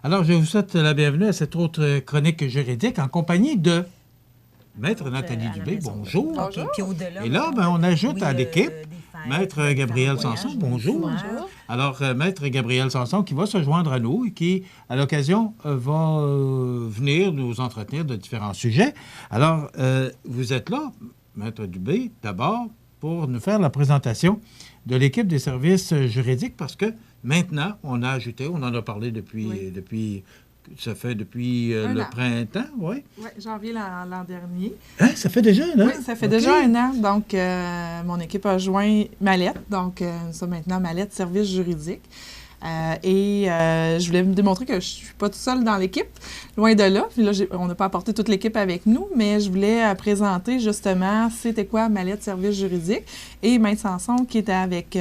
Alors, je vous souhaite la bienvenue à cette autre chronique juridique en compagnie de Maître Nathalie Dubé. Bonjour. Okay. Puis au-delà, et là, on ajoute à l'équipe Maître Gabriel Sanson. Bonjour. Bonjour. Alors, Maître Gabriel Sanson qui va se joindre à nous et qui, à l'occasion, va venir nous entretenir de différents sujets. Alors, vous êtes là, Maître Dubé, d'abord, pour nous faire la présentation de l'équipe des services juridiques parce que maintenant, on a ajouté, on en a parlé depuis ça fait depuis le printemps, oui? Oui, janvier l'an dernier. Hein? Ça fait déjà un an? Oui, ça fait déjà un an. Donc, mon équipe a joint Mallette. Donc, nous sommes maintenant Mallette Services juridiques. Je voulais me démontrer que je ne suis pas toute seule dans l'équipe, loin de là. Puis là, on n'a pas apporté toute l'équipe avec nous, mais je voulais présenter justement c'était quoi Mallette Services juridiques. Et Maître Sanson, qui était avec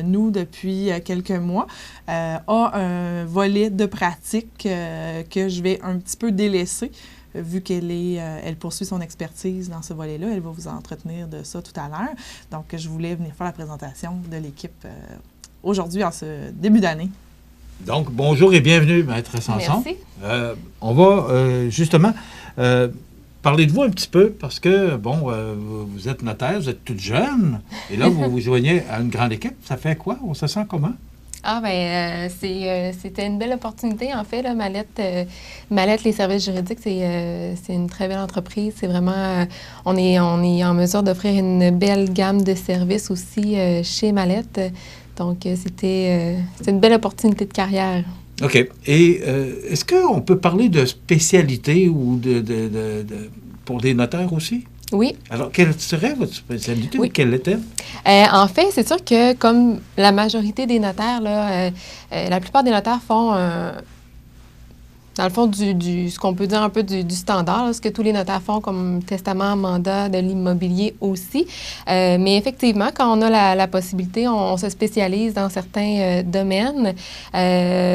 nous depuis quelques mois, a un volet de pratique que je vais un petit peu délaisser. Vu qu'elle elle poursuit son expertise dans ce volet-là, elle va vous entretenir de ça tout à l'heure. Donc, je voulais venir faire la présentation de l'équipe aujourd'hui, en ce début d'année. Donc, bonjour et bienvenue, Maître Sanson. Merci. On va justement parler de vous un petit peu parce que, vous êtes notaire, vous êtes toute jeune et là, vous vous joignez à une grande équipe. Ça fait quoi? On se sent comment? C'était une belle opportunité, en fait. Là, Mallette, les services juridiques, c'est une très belle entreprise. C'est vraiment... on est en mesure d'offrir une belle gamme de services aussi chez Mallette. Donc, c'est une belle opportunité de carrière. OK. Et est-ce qu'on peut parler de spécialité ou pour les notaires aussi? Oui. Alors, quelle serait votre spécialité ou quelle est-elle? En fait, c'est sûr que comme la majorité des notaires, là, la plupart des notaires font, dans le fond, ce qu'on peut dire un peu du standard, là, ce que tous les notaires font comme testament, mandat, de l'immobilier aussi. Mais effectivement, quand on a la possibilité, on se spécialise dans certains domaines.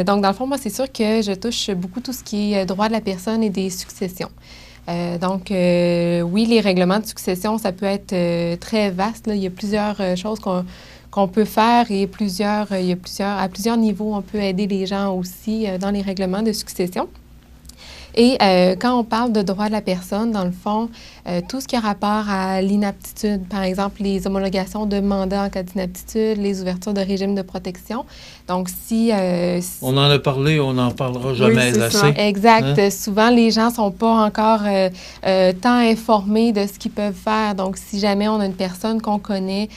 Donc, dans le fond, moi, c'est sûr que je touche beaucoup tout ce qui est droit de la personne et des successions. Oui, les règlements de succession, ça peut être très vaste. Là. Il y a plusieurs choses qu'on peut faire et à plusieurs niveaux, on peut aider les gens aussi dans les règlements de succession. Et quand on parle de droit de la personne, dans le fond, tout ce qui a rapport à l'inaptitude, par exemple, les homologations de mandat en cas d'inaptitude, les ouvertures de régime de protection. Donc, on en a parlé, on n'en parlera jamais assez. Exact. Hein? Souvent, les gens ne sont pas encore tant informés de ce qu'ils peuvent faire. Donc, si jamais on a une personne qu'on connaît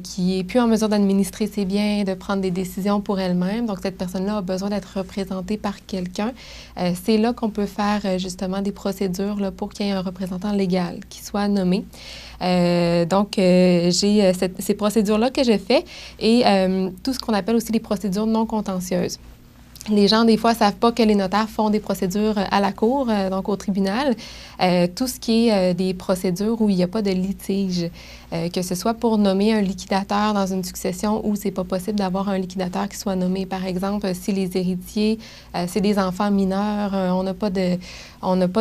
qui n'est plus en mesure d'administrer ses biens, de prendre des décisions pour elle-même, donc cette personne-là a besoin d'être représentée par quelqu'un, c'est là qu'on peut faire justement des procédures là, pour qu'il y ait un représentant légal légal qui soit nommé. Donc, j'ai ces procédures-là que je fais et tout ce qu'on appelle aussi les procédures non contentieuses. Les gens, des fois, ne savent pas que les notaires font des procédures à la cour, donc au tribunal. Tout ce qui est des procédures où il n'y a pas de litige, que ce soit pour nommer un liquidateur dans une succession où c'est pas possible d'avoir un liquidateur qui soit nommé. Par exemple, si les héritiers, c'est des enfants mineurs, on n'a pas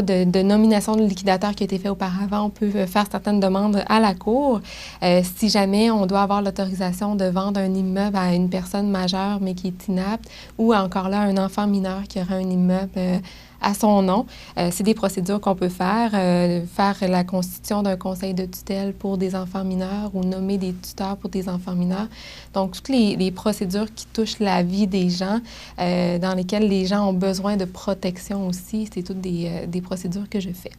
de nomination de liquidateur qui a été fait auparavant, on peut faire certaines demandes à la cour. Si jamais on doit avoir l'autorisation de vendre un immeuble à une personne majeure mais qui est inapte, ou encore là, un enfant mineur qui aura un immeuble à son nom. C'est des procédures qu'on peut faire. Faire la constitution d'un conseil de tutelle pour des enfants mineurs ou nommer des tuteurs pour des enfants mineurs. Donc, toutes les procédures qui touchent la vie des gens, dans lesquelles les gens ont besoin de protection aussi, c'est toutes des procédures que je fais.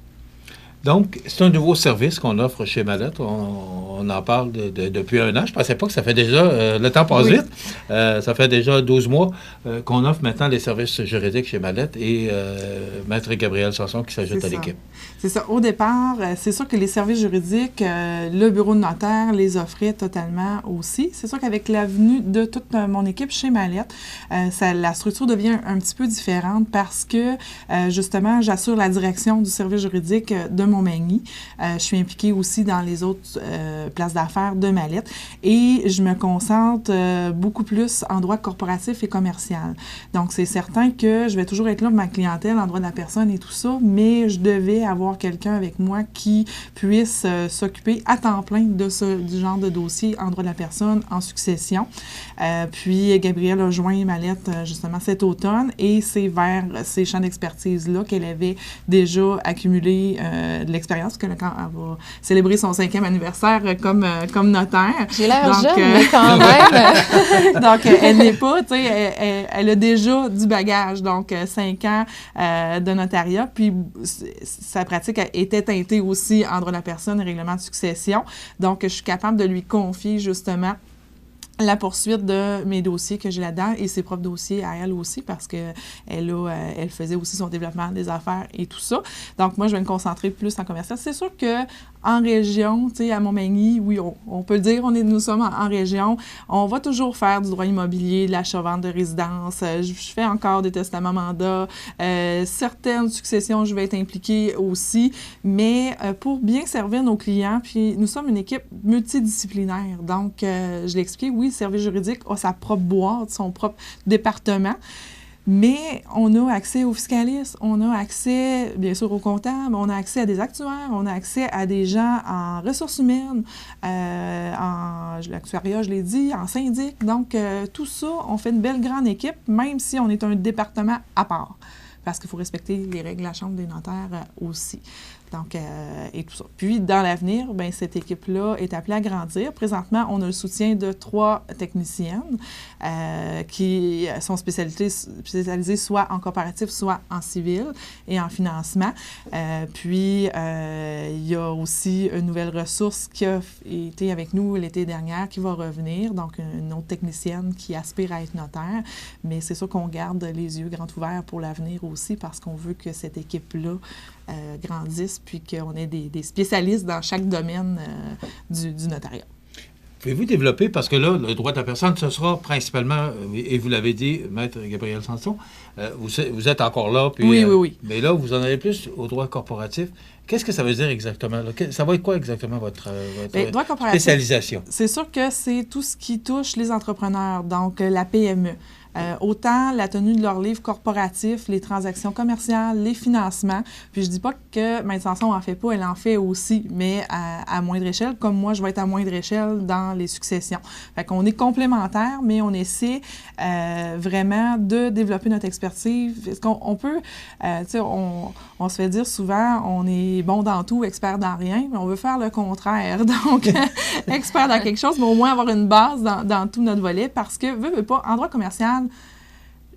Donc, c'est un nouveau service qu'on offre chez Mallette. On en parle depuis un an. Je ne pensais pas que ça fait déjà... le temps passe vite. Ça fait déjà 12 mois qu'on offre maintenant les services juridiques chez Mallette et Maître Gabriel Sanson qui s'ajoute à l'équipe. C'est ça. Au départ, c'est sûr que les services juridiques, le bureau de notaire les offrait totalement aussi. C'est sûr qu'avec la venue de toute mon équipe chez Mallette, la structure devient un petit peu différente parce que, justement, j'assure la direction du service juridique de Montmagny. Je suis impliquée aussi dans les autres places d'affaires de Mallette et je me concentre beaucoup plus en droit corporatif et commercial. Donc, c'est certain que je vais toujours être là pour ma clientèle en droit de la personne et tout ça, mais je devais avoir quelqu'un avec moi qui puisse s'occuper à temps plein du genre de dossier en droit de la personne en succession. Puis, Gabrielle a joint Mallette justement cet automne et c'est vers ces champs d'expertise-là qu'elle avait déjà accumulé de l'expérience, parce que quand elle va célébrer son 5e anniversaire comme notaire. J'ai l'air jeune, mais quand même. Donc, elle n'est pas, tu sais, elle a déjà du bagage, donc 5 ans de notariat, puis sa pratique était teintée aussi en droit de la personne et règlement de succession. Donc, je suis capable de lui confier justement la poursuite de mes dossiers que j'ai là-dedans et ses propres dossiers à elle aussi parce qu'elle elle faisait aussi son développement des affaires et tout ça. Donc, moi, je vais me concentrer plus en commercial. C'est sûr qu'en région, tu sais, à Montmagny, oui, on peut le dire, nous sommes en région. On va toujours faire du droit immobilier, de l'achat-vente de résidence. Je fais encore des testaments mandats. Certaines successions, je vais être impliquée aussi. Mais pour bien servir nos clients, puis nous sommes une équipe multidisciplinaire. Donc, je l'ai expliqué, oui, le service juridique a sa propre boîte, son propre département, mais on a accès aux fiscalistes, on a accès, bien sûr, aux comptables, on a accès à des actuaires, on a accès à des gens en ressources humaines, en l'actuariat, je l'ai dit, en syndic. Donc, tout ça, on fait une belle grande équipe, même si on est un département à part, parce qu'il faut respecter les règles de la Chambre des notaires aussi. Donc, et tout ça. Puis, dans l'avenir, bien, cette équipe-là est appelée à grandir. Présentement, on a le soutien de 3 techniciennes qui sont spécialisées soit en coopératif, soit en civil et en financement. Puis, il y a aussi une nouvelle ressource qui a été avec nous l'été dernier, qui va revenir. Donc, une autre technicienne qui aspire à être notaire. Mais c'est sûr qu'on garde les yeux grands ouverts pour l'avenir aussi parce qu'on veut que cette équipe-là grandisse puis qu'on ait des spécialistes dans chaque domaine du notariat. Pouvez-vous développer, parce que là, le droit de la personne, ce sera principalement, et vous l'avez dit, Maître Gabriel Sanson, vous êtes encore là, puis, oui. Mais là, vous en avez plus au droit corporatif. Qu'est-ce que ça veut dire exactement? Là? Ça va être quoi exactement votre droit corporatif, spécialisation? C'est sûr que c'est tout ce qui touche les entrepreneurs, donc la PME. Autant la tenue de leur livre corporatif, les transactions commerciales, les financements. Puis je dis pas que Maître Sanson en fait pas, elle en fait aussi, mais à moindre échelle, comme moi, je vais être à moindre échelle dans les successions. Fait qu'on est complémentaires, mais on essaie vraiment de développer notre expertise. Est-ce qu'on peut, tu sais, on se fait dire souvent, on est bon dans tout, expert dans rien, mais on veut faire le contraire. Donc, expert dans quelque chose, mais au moins avoir une base dans tout notre volet, parce que, veux pas, en droit commercial,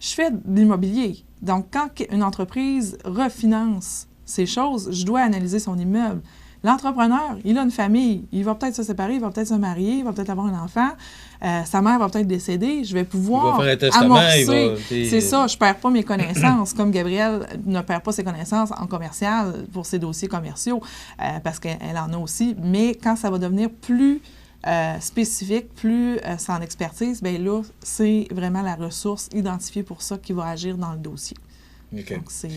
je fais de l'immobilier. Donc, quand une entreprise refinance ces choses, je dois analyser son immeuble. L'entrepreneur, il a une famille, il va peut-être se séparer, il va peut-être se marier, il va peut-être avoir un enfant, sa mère va peut-être décéder, je vais pouvoir amorcer. C'est ça, je ne perds pas mes connaissances, comme Gabrielle ne perd pas ses connaissances en commercial pour ses dossiers commerciaux, parce qu'elle en a aussi, mais quand ça va devenir plus spécifique, plus sans expertise, bien là, c'est vraiment la ressource identifiée pour ça qui va agir dans le dossier. OK. Donc, c'est...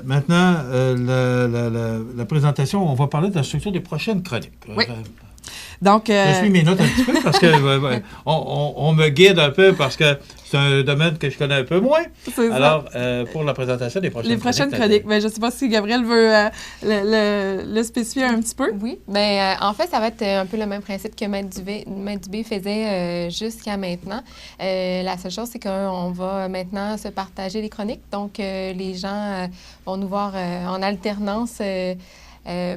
Maintenant, la présentation, on va parler de la structure des prochaines chroniques. Oui. Donc, je suis mes notes un petit peu parce que on me guide un peu parce que c'est un domaine que je connais un peu moins. Alors, pour la présentation des prochaines chroniques. Les prochaines chroniques. Bien, je ne sais pas si Gabrielle veut le spécifier un petit peu. Oui. Bien, en fait, ça va être un peu le même principe que Maître Dubé faisait jusqu'à maintenant. La seule chose, c'est qu'on va maintenant se partager les chroniques. Donc, les gens vont nous voir en alternance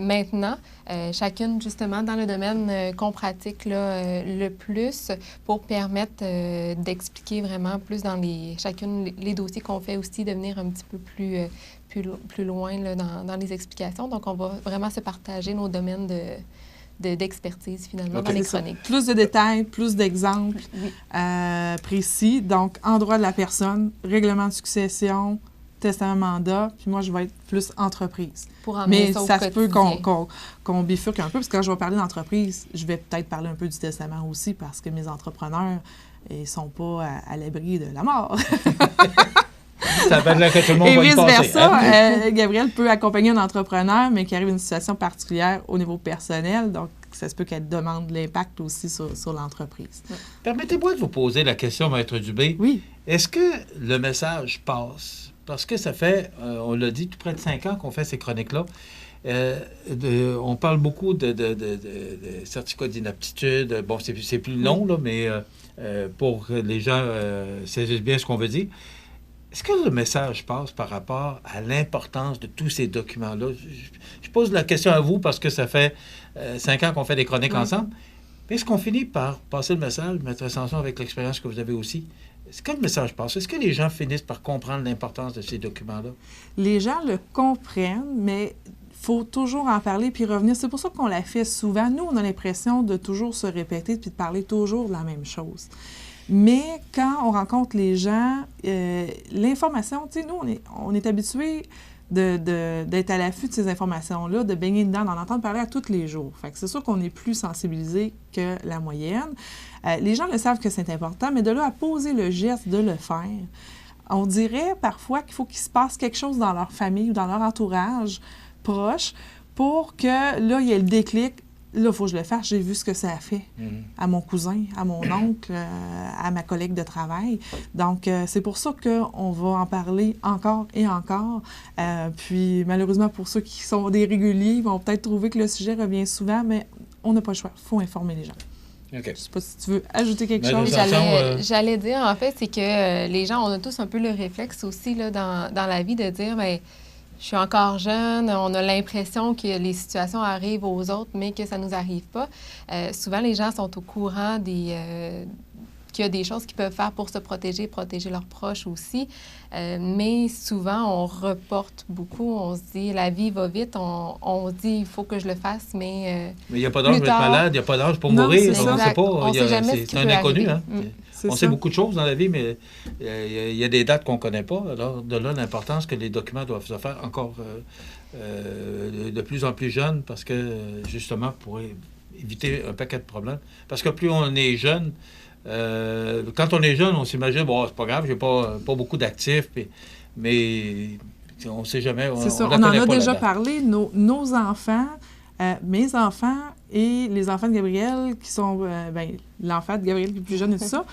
maintenant, chacune justement dans le domaine qu'on pratique là, le plus pour permettre d'expliquer vraiment plus dans chacune les dossiers qu'on fait aussi, de venir un petit peu plus loin là, dans les explications. Donc, on va vraiment se partager nos domaines d'expertise finalement dans les chroniques. Plus de détails, plus d'exemples précis. Donc, en droit de la personne, règlement de succession, testament mandat, puis moi, je vais être plus entreprise. Mais ça se peut qu'on bifurque un peu, parce que quand je vais parler d'entreprise, je vais peut-être parler un peu du testament aussi, parce que mes entrepreneurs, ils ne sont pas à l'abri de la mort. Ça veut dire que tout le monde et va y passer. vice-versa, Gabrielle peut accompagner un entrepreneur, mais qui arrive à une situation particulière au niveau personnel, donc ça se peut qu'elle demande de l'impact aussi sur l'entreprise. Ouais. Permettez-moi de vous poser la question, Maître Dubé. Oui. Est-ce que le message passe? Parce que ça fait, on l'a dit, tout près de 5 ans qu'on fait ces chroniques-là. On parle beaucoup de certificats d'inaptitude. Bon, c'est plus long, là, mais pour que les gens saisissent bien ce qu'on veut dire. Est-ce que le message passe par rapport à l'importance de tous ces documents-là? Je pose la question à vous parce que ça fait 5 ans qu'on fait des chroniques ensemble. Mais est-ce qu'on finit par passer le message, Maître Sanson, avec l'expérience que vous avez aussi? Est-ce que le message passe? Est-ce que les gens finissent par comprendre l'importance de ces documents-là? Les gens le comprennent, mais il faut toujours en parler puis revenir. C'est pour ça qu'on l'a fait souvent. Nous, on a l'impression de toujours se répéter puis de parler toujours de la même chose. Mais quand on rencontre les gens, l'information, tu sais, nous, on est habitués d'être à l'affût de ces informations-là, de baigner dedans, d'en entendre parler à tous les jours. Fait que c'est sûr qu'on est plus sensibilisé que la moyenne. Les gens le savent que c'est important, mais de là à poser le geste de le faire, on dirait parfois qu'il faut qu'il se passe quelque chose dans leur famille ou dans leur entourage proche pour que, là, il y ait le déclic. Là, il faut que je le fasse. J'ai vu ce que ça a fait à mon cousin, à mon oncle, à ma collègue de travail. Donc, c'est pour ça qu'on va en parler encore et encore. Puis, malheureusement, pour ceux qui sont des réguliers, ils vont peut-être trouver que le sujet revient souvent, mais on n'a pas le choix. Il faut informer les gens. Okay. Je ne sais pas si tu veux ajouter quelque chose. J'allais dire, en fait, c'est que les gens, on a tous un peu le réflexe aussi là, dans la vie de dire, bien, je suis encore jeune, on a l'impression que les situations arrivent aux autres, mais que ça ne nous arrive pas. Souvent, les gens sont au courant qu'il y a des choses qu'ils peuvent faire pour se protéger leurs proches aussi. Mais souvent, on reporte beaucoup. On se dit, la vie va vite. On se dit, il faut que je le fasse, mais il n'y a pas d'âge pour être malade, il n'y a pas d'âge pour mourir. On ne sait pas. On sait jamais c'est un inconnu. Hein? On sait ça. beaucoup de choses dans la vie, mais il y a des dates qu'on ne connaît pas. Alors, de là, l'importance que les documents doivent se faire encore de plus en plus jeunes, parce que, justement, pour éviter un paquet de problèmes. Parce que plus on est jeune, quand on est jeune, on s'imagine, bon, c'est pas grave, j'ai pas beaucoup d'actifs, mais on ne sait jamais. C'est ça, on en a déjà parlé. Nos enfants, mes enfants et les enfants de Gabrielle, qui sont, l'enfant de Gabrielle qui est plus jeune et tout ça,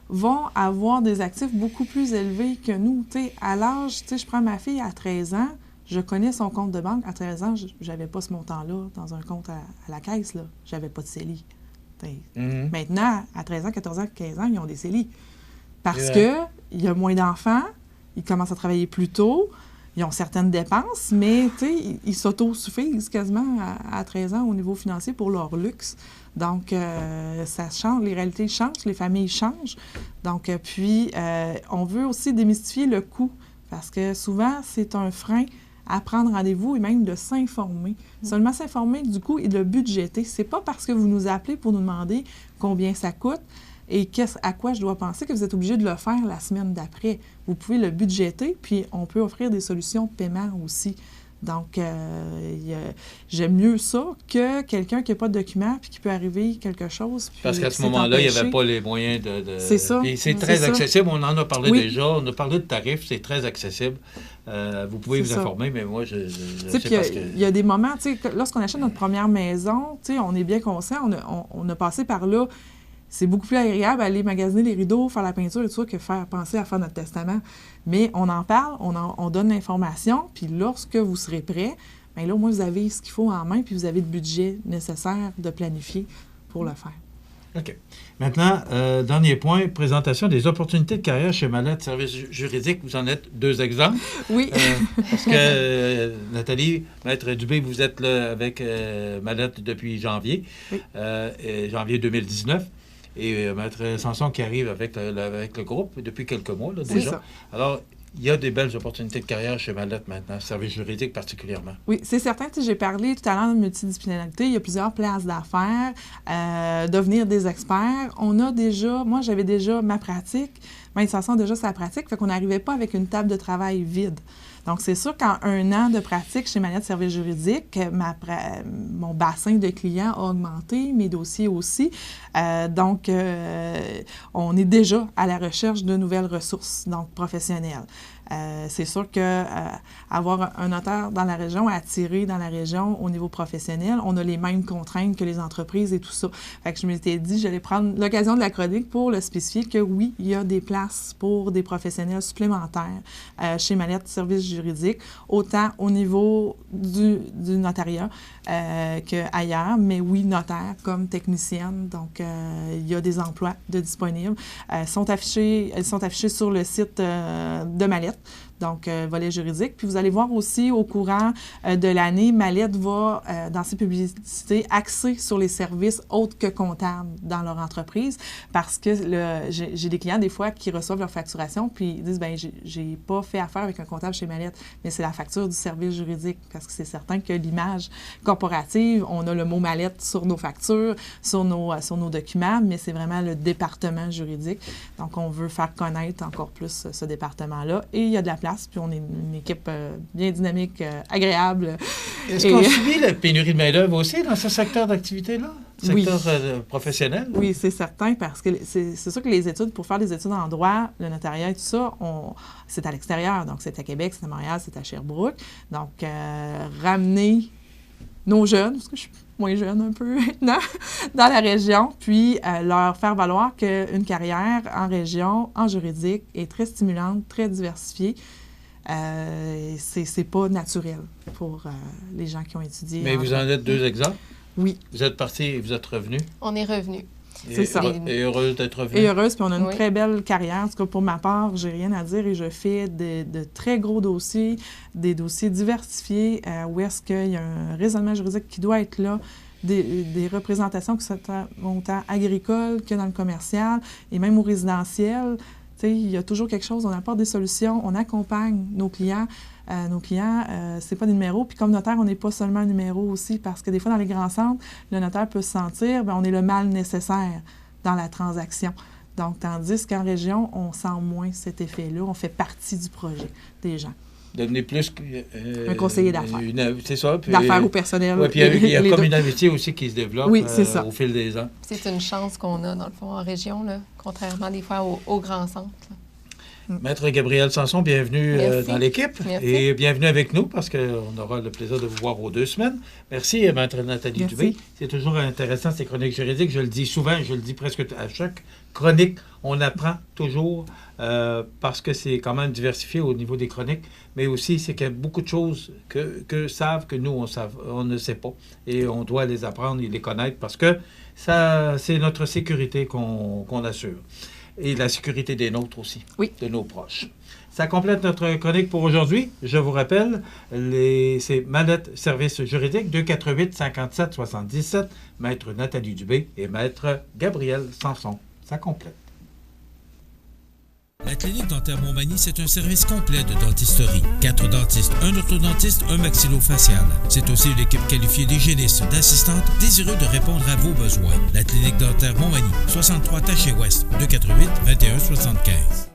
vont avoir des actifs beaucoup plus élevés que nous. T'sais, à l'âge, je prends ma fille à 13 ans, je connais son compte de banque. À 13 ans, je n'avais pas ce montant-là dans un compte à la caisse. Je n'avais pas de CELI. Maintenant, à 13 ans, 14 ans, 15 ans, ils ont des CELI. Parce qu'il y a moins d'enfants, ils commencent à travailler plus tôt, ils ont certaines dépenses, mais ils s'autosuffisent quasiment à 13 ans au niveau financier pour leur luxe. Donc, ça change, les réalités changent, les familles changent. Donc, puis, on veut aussi démystifier le coût, parce que souvent, c'est un frein à prendre rendez-vous et même de s'informer. Seulement s'informer du coût et de le budgéter. C'est pas parce que vous nous appelez pour nous demander combien ça coûte et à quoi je dois penser que vous êtes obligé de le faire la semaine d'après. Vous pouvez le budgéter, puis on peut offrir des solutions de paiement aussi. Donc, j'aime mieux ça que quelqu'un qui n'a pas de document puis qui peut arriver quelque chose. Parce qu'à ce moment-là, il n'y avait pas les moyens de... C'est ça. Puis c'est très accessible. On en a parlé déjà. On a parlé de tarifs. C'est très accessible. Vous pouvez vous informer, mais moi, je sais parce que... Il y a des moments, lorsqu'on achète notre première maison, on est bien conscient, on a passé par là. C'est beaucoup plus agréable aller magasiner les rideaux, faire la peinture et tout ça que penser à faire notre testament. Mais on en parle, on donne l'information, puis lorsque vous serez prêt, bien là, au moins, vous avez ce qu'il faut en main, puis vous avez le budget nécessaire de planifier pour le faire. OK. Maintenant, dernier point, présentation des opportunités de carrière chez Mallette Services juridiques. Vous en êtes 2 exemples. Oui. Parce que, Nathalie, Maître Dubé, vous êtes là avec Mallette depuis janvier, janvier 2019. Et Maître Sanson qui arrive avec le groupe depuis quelques mois là, déjà. Ça. Alors, il y a des belles opportunités de carrière chez Mallette maintenant, service juridique particulièrement. Oui, c'est certain. J'ai parlé tout à l'heure de multidisciplinarité. Il y a plusieurs places d'affaires, devenir des experts. Moi, j'avais déjà ma pratique. Maître Sanson a déjà sa pratique, fait qu'on n'arrivait pas avec une table de travail vide. Donc, c'est sûr qu'en 1 an de pratique chez Mallette Services juridiques, mon bassin de clients a augmenté, mes dossiers aussi. Donc, on est déjà à la recherche de nouvelles ressources, donc professionnelles. C'est sûr qu'avoir un notaire dans la région, attirer dans la région au niveau professionnel, on a les mêmes contraintes que les entreprises et tout ça. Fait que je m'étais dit, j'allais prendre l'occasion de la chronique pour le spécifier que oui, il y a des places pour des professionnels supplémentaires chez Mallette Services juridiques, autant au niveau du notariat qu'ailleurs, mais oui, notaire comme technicienne. Donc, il y a des emplois de disponibles. Elles sont affichées sur le site de Mallette. Donc, volet juridique. Puis, vous allez voir aussi, au courant de l'année, Mallette va, dans ses publicités, axer sur les services autres que comptables dans leur entreprise parce que j'ai des clients, des fois, qui reçoivent leur facturation puis ils disent, bien, j'ai pas fait affaire avec un comptable chez Mallette, mais c'est la facture du service juridique parce que c'est certain que l'image corporative, on a le mot Mallette sur nos factures, sur nos documents, mais c'est vraiment le département juridique. Donc, on veut faire connaître encore plus ce département-là et il y a de la place, puis on est une équipe bien dynamique, agréable. Est-ce qu'on subit la pénurie de main-d'œuvre aussi dans ce secteur d'activité-là? Secteur professionnel? Oui, c'est certain, parce que c'est sûr que les études, pour faire des études en droit, le notariat et tout ça, c'est à l'extérieur. Donc, c'est à Québec, c'est à Montréal, c'est à Sherbrooke. Donc, ramener nos jeunes, parce que je suis moins jeune un peu maintenant, dans la région, puis leur faire valoir qu'une carrière en région, en juridique, est très stimulante, très diversifiée. C'est pas naturel pour les gens qui ont étudié. Mais vous en êtes 2 exemples? Oui. Vous êtes parti et vous êtes revenu? On est revenu. C'est ça. Et heureuse d'être revenue? Et heureuse, puis on a une très belle carrière. En tout cas, pour ma part, j'ai rien à dire et je fais de très gros dossiers, des dossiers diversifiés où est-ce qu'il y a un raisonnement juridique qui doit être là, des représentations qui sont autant agricoles que dans le commercial et même au résidentiel. T'sais, il y a toujours quelque chose, on apporte des solutions, on accompagne nos clients. C'est pas des numéros. Puis comme notaire, on n'est pas seulement un numéro aussi, parce que des fois, dans les grands centres, le notaire peut se sentir, bien, on est le mal nécessaire dans la transaction. Donc, tandis qu'en région, on sent moins cet effet-là. On fait partie du projet des gens. Devenez plus un conseiller d'affaires. C'est ça. D'affaires au personnel. Oui, puis il y a comme une amitié aussi qui se développe au fil des ans. C'est une chance qu'on a, dans le fond, en région, là, contrairement des fois aux grands centres. Là. Maître Gabriel Sanson, bienvenue dans l'équipe. Merci. Et bienvenue avec nous parce qu'on aura le plaisir de vous voir aux 2 semaines. Merci, Maître Nathalie Dubé. C'est toujours intéressant, ces chroniques juridiques. Je le dis souvent, je le dis presque à chaque chronique. On apprend toujours parce que c'est quand même diversifié au niveau des chroniques, mais aussi c'est qu'il y a beaucoup de choses que savent, que nous, on ne sait pas. Et on doit les apprendre et les connaître parce que c'est notre sécurité qu'on assure. Et la sécurité des nôtres aussi, de nos proches. Ça complète notre chronique pour aujourd'hui. Je vous rappelle, c'est Mallette Services juridiques, 248-57-77, Maître Nathalie Dubé et Maître Gabriel Sanson. Ça complète. La clinique dentaire Montmagny, c'est un service complet de dentisterie. 4 dentistes, un orthodontiste, un maxillofacial. C'est aussi une équipe qualifiée d'hygiénistes, d'assistantes, désireux de répondre à vos besoins. La clinique dentaire Montmagny, 63 Taché-Ouest, 248-2175.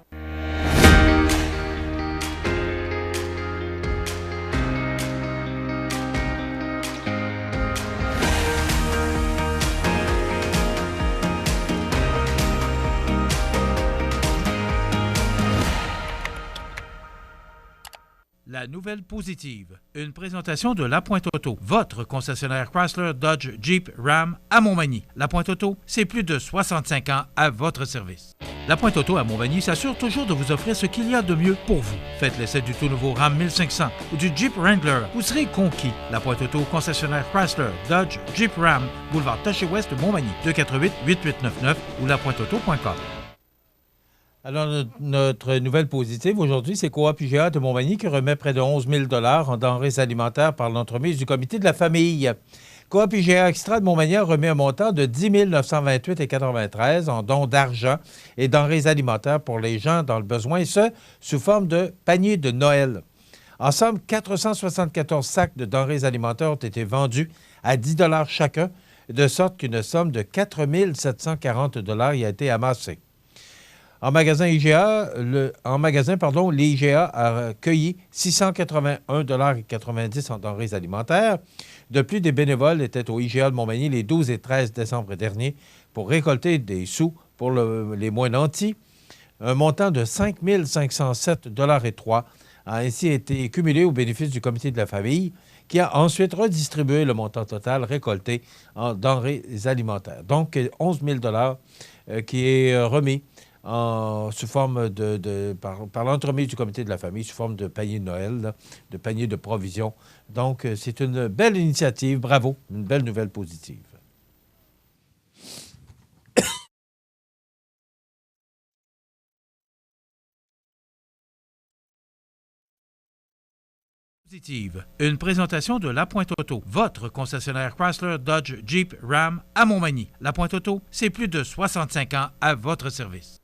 La nouvelle positive. Une présentation de La Pointe Auto, votre concessionnaire Chrysler, Dodge, Jeep, Ram à Montmagny. La Pointe Auto, c'est plus de 65 ans à votre service. La Pointe Auto à Montmagny s'assure toujours de vous offrir ce qu'il y a de mieux pour vous. Faites l'essai du tout nouveau Ram 1500 ou du Jeep Wrangler. Vous serez conquis. La Pointe Auto, concessionnaire Chrysler, Dodge, Jeep, Ram, boulevard Taché-Ouest de Montmagny, 248-8899 ou lapointeauto.com. Alors, notre nouvelle positive aujourd'hui, c'est Coop IGA de Montmagny qui remet près de 11 000 $ en denrées alimentaires par l'entremise du comité de la famille. Coop IGA Extra de Montmagny a remis un montant de 10 928,93 en dons d'argent et denrées alimentaires pour les gens dans le besoin, et ce, sous forme de panier de Noël. En somme, 474 sacs de denrées alimentaires ont été vendus à 10 $, chacun, de sorte qu'une somme de 4 740 $ y a été amassée. En magasin, l'IGA a recueilli 681,90 $ en denrées alimentaires. De plus, des bénévoles étaient au IGA de Montmagny les 12 et 13 décembre dernier pour récolter des sous pour les moins nantis. Un montant de 5 507,03 $ a ainsi été cumulé au bénéfice du comité de la famille, qui a ensuite redistribué le montant total récolté en denrées alimentaires. Donc, 11 000 $ qui est remis sous forme par l'entremise du comité de la famille, sous forme de panier de Noël, là, de panier de provisions. Donc, c'est une belle initiative. Bravo, une belle nouvelle positive. Une présentation de La Pointe Auto, votre concessionnaire Chrysler, Dodge, Jeep, Ram à Montmagny. La Pointe Auto, c'est plus de 65 ans à votre service.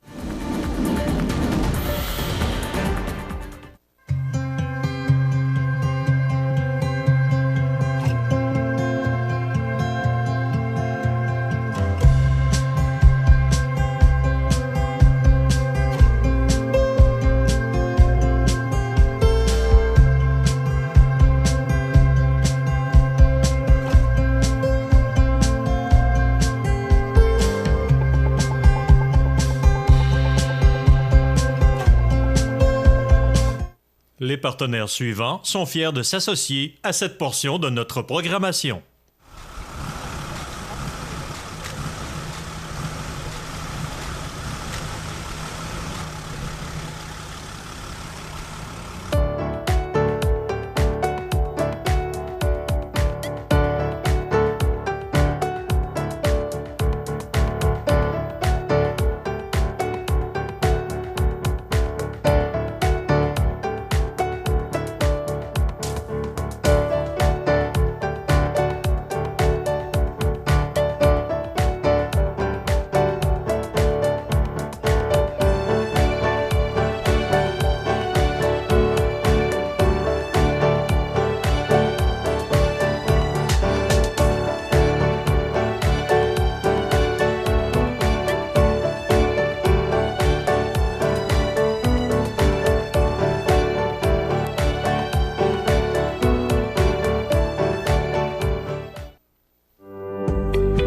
Les partenaires suivants sont fiers de s'associer à cette portion de notre programmation.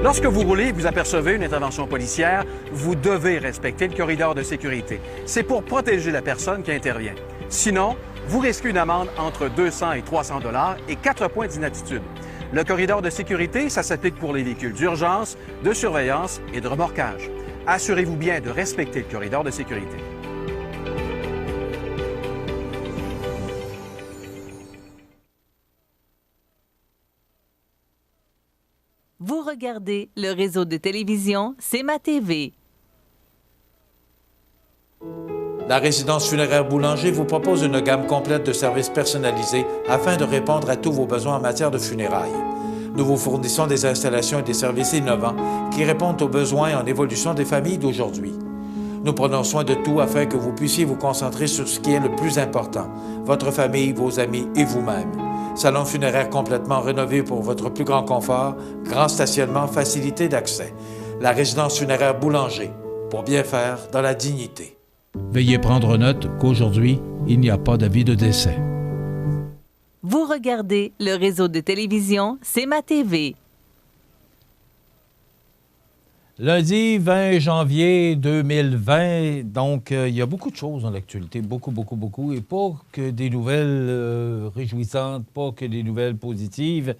Lorsque vous roulez et vous apercevez une intervention policière, vous devez respecter le corridor de sécurité. C'est pour protéger la personne qui intervient. Sinon, vous risquez une amende entre 200 et 300 $ et 4 points d'inaptitude. Le corridor de sécurité, ça s'applique pour les véhicules d'urgence, de surveillance et de remorquage. Assurez-vous bien de respecter le corridor de sécurité. Vous regardez le réseau de télévision C'est ma TV. La résidence funéraire Boulanger vous propose une gamme complète de services personnalisés afin de répondre à tous vos besoins en matière de funérailles. Nous vous fournissons des installations et des services innovants qui répondent aux besoins en évolution des familles d'aujourd'hui. Nous prenons soin de tout afin que vous puissiez vous concentrer sur ce qui est le plus important, votre famille, vos amis et vous-même. Salon funéraire complètement rénové pour votre plus grand confort, grand stationnement, facilité d'accès. La résidence funéraire Boulanger, pour bien faire dans la dignité. Veuillez prendre note qu'aujourd'hui, il n'y a pas d'avis de décès. Vous regardez le réseau de télévision C'est ma TV. Lundi 20 janvier 2020, donc il y a beaucoup de choses dans l'actualité, beaucoup, et pas que des nouvelles réjouissantes, pas que des nouvelles positives.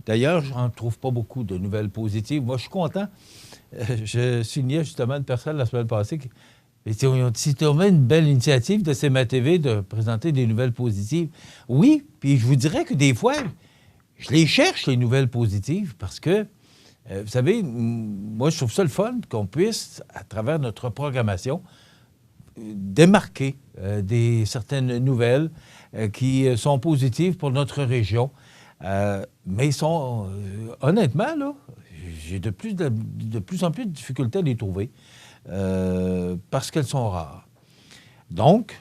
D'ailleurs, je n'en trouve pas beaucoup de nouvelles positives. Moi, je suis content. Je signais justement une personne la semaine passée qui c'était une belle initiative de C'est ma TV de présenter des nouvelles positives. Oui, puis je vous dirais que des fois, je les cherche, les nouvelles positives, parce que vous savez, moi, je trouve ça le fun qu'on puisse, à travers notre programmation, démarquer certaines nouvelles qui sont positives pour notre région. Mais sont, honnêtement, là, j'ai de plus en plus de difficultés à les trouver parce qu'elles sont rares. Donc,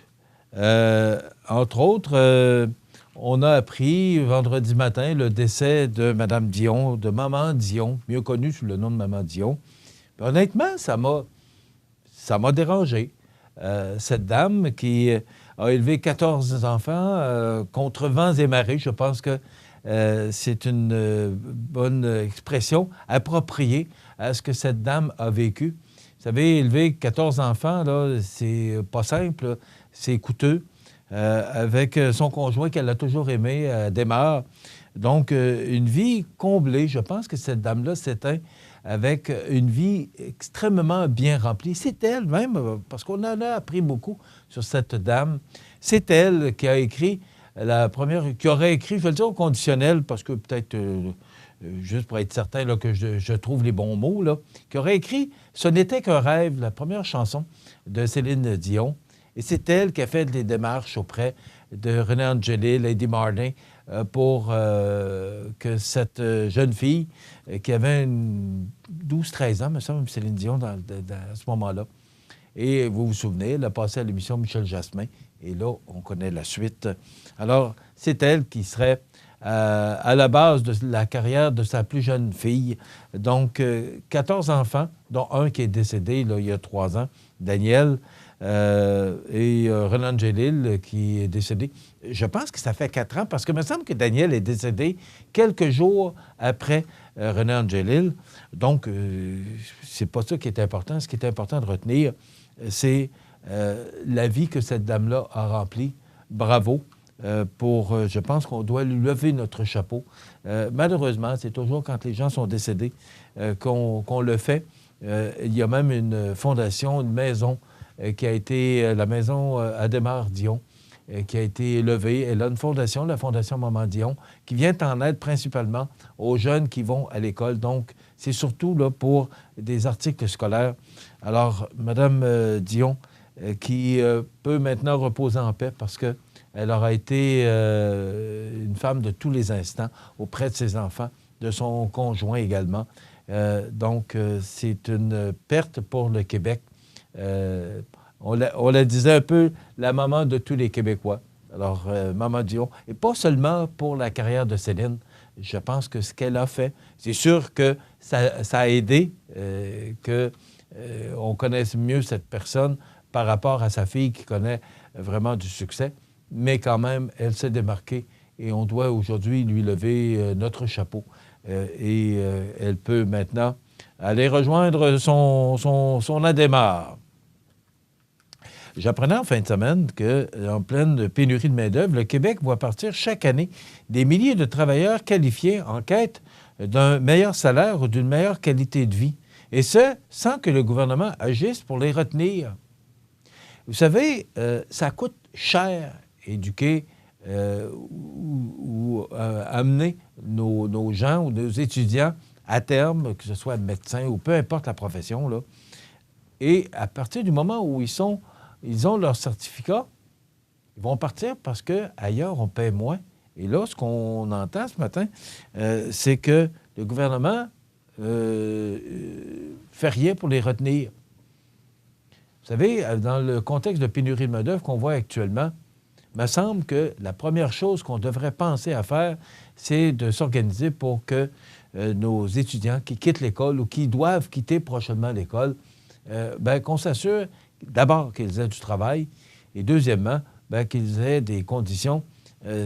entre autres, on a appris vendredi matin le décès de Mme Dion, de Maman Dion, mieux connue sous le nom de Maman Dion. Puis, honnêtement, ça m'a dérangé. Cette dame qui a élevé 14 enfants contre vents et marées, je pense que c'est une bonne expression appropriée à ce que cette dame a vécu. Vous savez, élever 14 enfants, là, c'est pas simple, là. C'est coûteux. Avec son conjoint qu'elle a toujours aimé, démarre. Donc, une vie comblée. Je pense que cette dame-là s'éteint avec une vie extrêmement bien remplie. C'est elle même, parce qu'on en a appris beaucoup sur cette dame. C'est elle qui a écrit la première, qui aurait écrit, je vais le dire au conditionnel, parce que peut-être, juste pour être certain là, que je trouve les bons mots, là, qui aurait écrit « Ce n'était qu'un rêve », la première chanson de Céline Dion. Et c'est elle qui a fait des démarches auprès de René Angélil, Lady Martin, pour que cette jeune fille, qui avait 12-13 ans, me semble, Céline Dion, à ce moment-là. Et vous vous souvenez, elle a passé à l'émission Michel Jasmin. Et là, on connaît la suite. Alors, c'est elle qui serait à la base de la carrière de sa plus jeune fille. Donc, 14 enfants, dont un qui est décédé là, il y a 3 ans, Daniel, et René Angélil qui est décédé. Je pense que ça fait 4 ans, parce que il me semble que Daniel est décédé quelques jours après René Angélil. Donc, c'est pas ça qui est important. Ce qui est important de retenir, c'est la vie que cette dame-là a remplie. Bravo. Je pense qu'on doit lui lever notre chapeau. Malheureusement, c'est toujours quand les gens sont décédés qu'on le fait. Il y a même une fondation, une maison qui a été la maison Adhémar Dion, qui a été levée. Elle a une fondation, la Fondation Maman Dion, qui vient en aide principalement aux jeunes qui vont à l'école. Donc, c'est surtout là, pour des articles scolaires. Alors, Mme Dion, qui peut maintenant reposer en paix parce qu'elle aura été une femme de tous les instants auprès de ses enfants, de son conjoint également. Donc, c'est une perte pour le Québec. On la disait un peu la maman de tous les Québécois. Alors, Maman Dion, et pas seulement pour la carrière de Céline. Je pense que ce qu'elle a fait, c'est sûr que ça a aidé qu'on connaisse mieux cette personne par rapport à sa fille qui connaît vraiment du succès. Mais quand même, elle s'est démarquée et on doit aujourd'hui lui lever notre chapeau. Et elle peut maintenant aller rejoindre son Adhémar. J'apprenais en fin de semaine qu'en pleine pénurie de main-d'œuvre, le Québec voit partir chaque année des milliers de travailleurs qualifiés en quête d'un meilleur salaire ou d'une meilleure qualité de vie. Et ce, sans que le gouvernement agisse pour les retenir. Vous savez, ça coûte cher éduquer ou amener nos gens ou nos étudiants à terme, que ce soit médecin ou peu importe la profession, là. Et à partir du moment où ils ont leur certificat, ils vont partir parce qu'ailleurs, on paie moins. Et là, ce qu'on entend ce matin, c'est que le gouvernement fait rien pour les retenir. Vous savez, dans le contexte de pénurie de main-d'œuvre qu'on voit actuellement, il me semble que la première chose qu'on devrait penser à faire, c'est de s'organiser pour que nos étudiants qui quittent l'école ou qui doivent quitter prochainement l'école, qu'on s'assure d'abord qu'ils aient du travail et deuxièmement, qu'ils aient des conditions,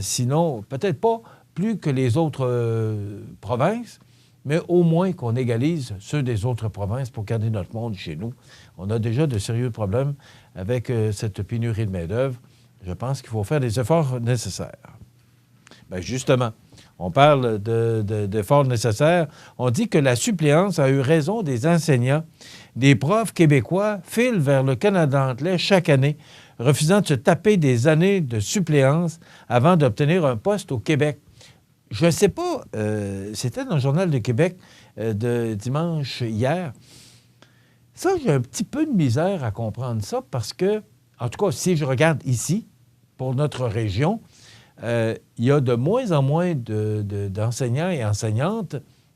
sinon peut-être pas plus que les autres provinces, mais au moins qu'on égalise ceux des autres provinces pour garder notre monde chez nous. On a déjà de sérieux problèmes avec cette pénurie de main-d'œuvre. Je pense qu'il faut faire des efforts nécessaires. Bien, justement, on parle d'efforts nécessaires. On dit que la suppléance a eu raison des enseignants. Des profs québécois filent vers le Canada anglais chaque année, refusant de se taper des années de suppléance avant d'obtenir un poste au Québec. Je ne sais pas, c'était dans le Journal de Québec de dimanche hier. Ça, j'ai un petit peu de misère à comprendre ça parce que, en tout cas, si je regarde ici, pour notre région, il y a de moins en moins d'enseignants et enseignantes.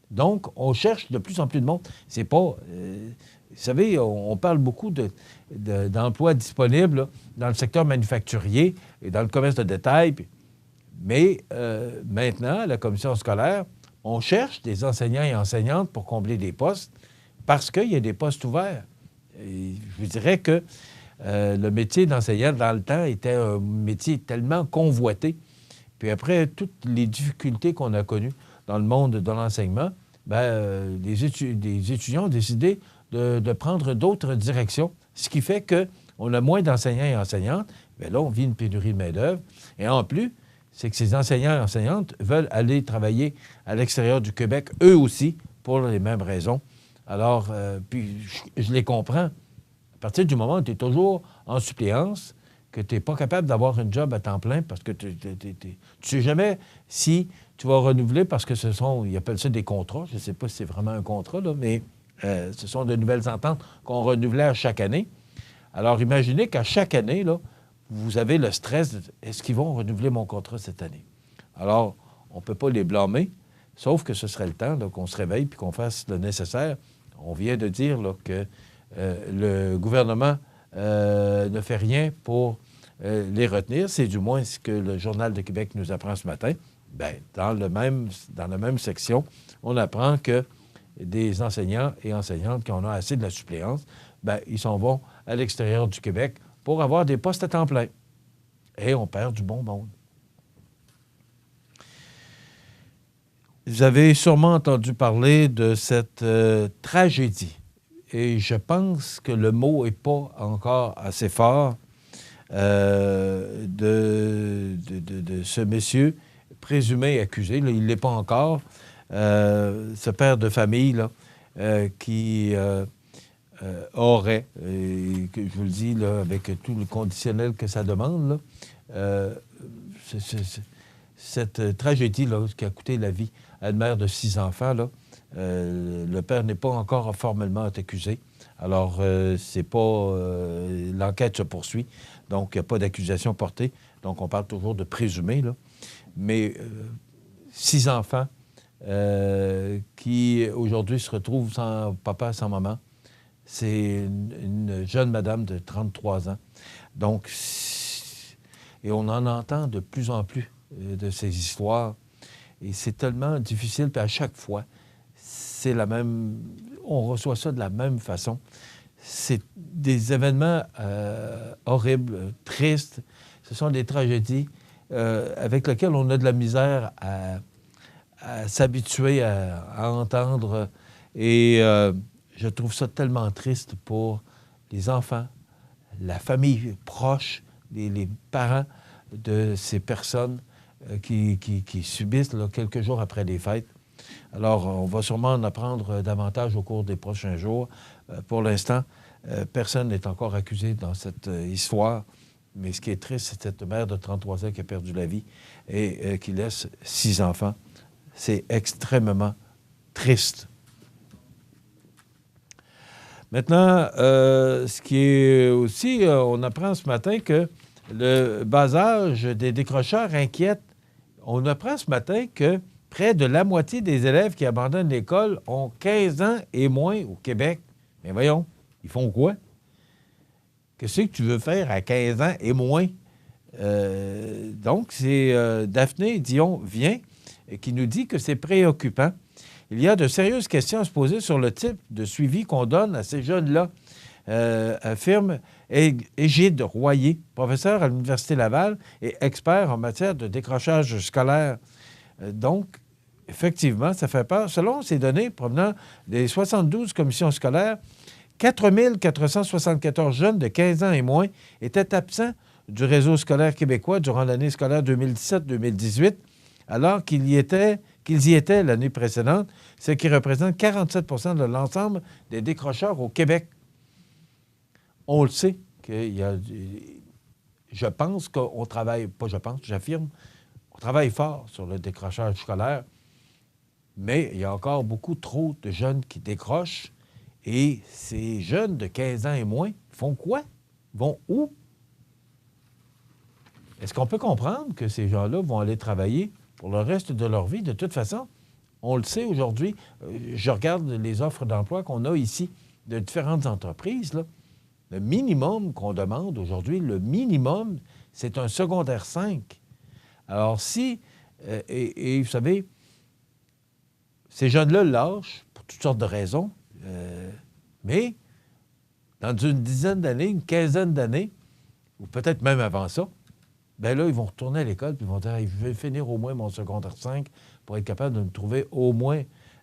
Donc, on cherche de plus en plus de monde. C'est pas... vous savez, on parle beaucoup d'emplois disponibles là, dans le secteur manufacturier et dans le commerce de détail. Mais maintenant, à la commission scolaire, on cherche des enseignants et enseignantes pour combler des postes parce qu'il y a des postes ouverts. Et je vous dirais que le métier d'enseignant, dans le temps, était un métier tellement convoité. Puis après, toutes les difficultés qu'on a connues dans le monde de l'enseignement, les étudiants ont décidé de prendre d'autres directions, ce qui fait qu'on a moins d'enseignants et enseignantes. Bien là, on vit une pénurie de main-d'œuvre. Et en plus, c'est que ces enseignants et enseignantes veulent aller travailler à l'extérieur du Québec, eux aussi, pour les mêmes raisons. Alors, puis je les comprends. À partir du moment où tu es toujours en suppléance, que tu n'es pas capable d'avoir un job à temps plein parce que tu ne sais jamais si tu vas renouveler parce que ils appellent ça des contrats. Je ne sais pas si c'est vraiment un contrat, là, mais ce sont de nouvelles ententes qu'on renouvelait à chaque année. Alors, imaginez qu'à chaque année, là, vous avez le stress de « est-ce qu'ils vont renouveler mon contrat cette année? » Alors, on ne peut pas les blâmer, sauf que ce serait le temps qu'on se réveille puis qu'on fasse le nécessaire. On vient de dire là, que le gouvernement ne fait rien pour les retenir. C'est du moins ce que le Journal de Québec nous apprend ce matin. Bien, dans la même section, on apprend que des enseignants et enseignantes qui en ont assez de la suppléance, bien, ils s'en vont à l'extérieur du Québec pour avoir des postes à temps plein. Et on perd du bon monde. Vous avez sûrement entendu parler de cette tragédie. Et je pense que le mot n'est pas encore assez fort de ce monsieur présumé accusé. Là, il ne l'est pas encore. Ce père de famille là, qui aurait, et que je vous le dis là, avec tout le conditionnel que ça demande, là, cette tragédie là, qui a coûté la vie à une mère de 6 enfants, là, le père n'est pas encore formellement accusé. Alors, c'est pas... l'enquête se poursuit, donc il n'y a pas d'accusation portée. Donc, on parle toujours de présumé, là. Mais 6 enfants qui, aujourd'hui, se retrouvent sans papa, sans maman. C'est une jeune madame de 33 ans. Donc, et on en entend de plus en plus de ces histoires. Et c'est tellement difficile, puis à chaque fois, c'est la même... On reçoit ça de la même façon. C'est des événements horribles, tristes. Ce sont des tragédies avec lesquelles on a de la misère à s'habituer à entendre. Et je trouve ça tellement triste pour les enfants, la famille proche, les parents de ces personnes qui subissent là, quelques jours après les fêtes. Alors, on va sûrement en apprendre davantage au cours des prochains jours. Pour l'instant, personne n'est encore accusé dans cette histoire. Mais ce qui est triste, c'est cette mère de 33 ans qui a perdu la vie et qui laisse 6 enfants. C'est extrêmement triste. Maintenant, ce qui est aussi, on apprend ce matin que le bas âge des décrocheurs inquiète. On apprend ce matin que près de la moitié des élèves qui abandonnent l'école ont 15 ans et moins au Québec. Mais voyons, ils font quoi? Qu'est-ce que tu veux faire à 15 ans et moins? Donc, c'est Daphné Dion vient et qui nous dit que c'est préoccupant. Il y a de sérieuses questions à se poser sur le type de suivi qu'on donne à ces jeunes-là, affirme Égide Royer, professeur à l'Université Laval et expert en matière de décrochage scolaire. Donc, effectivement, ça fait peur. Selon ces données provenant des 72 commissions scolaires, 4 474 jeunes de 15 ans et moins étaient absents du réseau scolaire québécois durant l'année scolaire 2017-2018, alors qu'ils y étaient l'année précédente, ce qui représente 47 de l'ensemble des décrocheurs au Québec. On le sait qu'il y a... Je pense qu'on travaille... Pas je pense, j'affirme. On travaille fort sur le décrochage scolaire, mais il y a encore beaucoup trop de jeunes qui décrochent. Et ces jeunes de 15 ans et moins font quoi? Vont où? Est-ce qu'on peut comprendre que ces gens-là vont aller travailler pour le reste de leur vie? De toute façon, on le sait aujourd'hui. Je regarde les offres d'emploi qu'on a ici de différentes entreprises. Là. Le minimum qu'on demande aujourd'hui, le minimum, c'est un secondaire 5. Alors si, et vous savez, ces jeunes-là lâchent pour toutes sortes de raisons, mais dans une dizaine d'années, une quinzaine d'années, ou peut-être même avant ça, bien là, ils vont retourner à l'école puis ils vont dire « Je vais finir au moins mon secondaire 5 pour être capable de me trouver au moins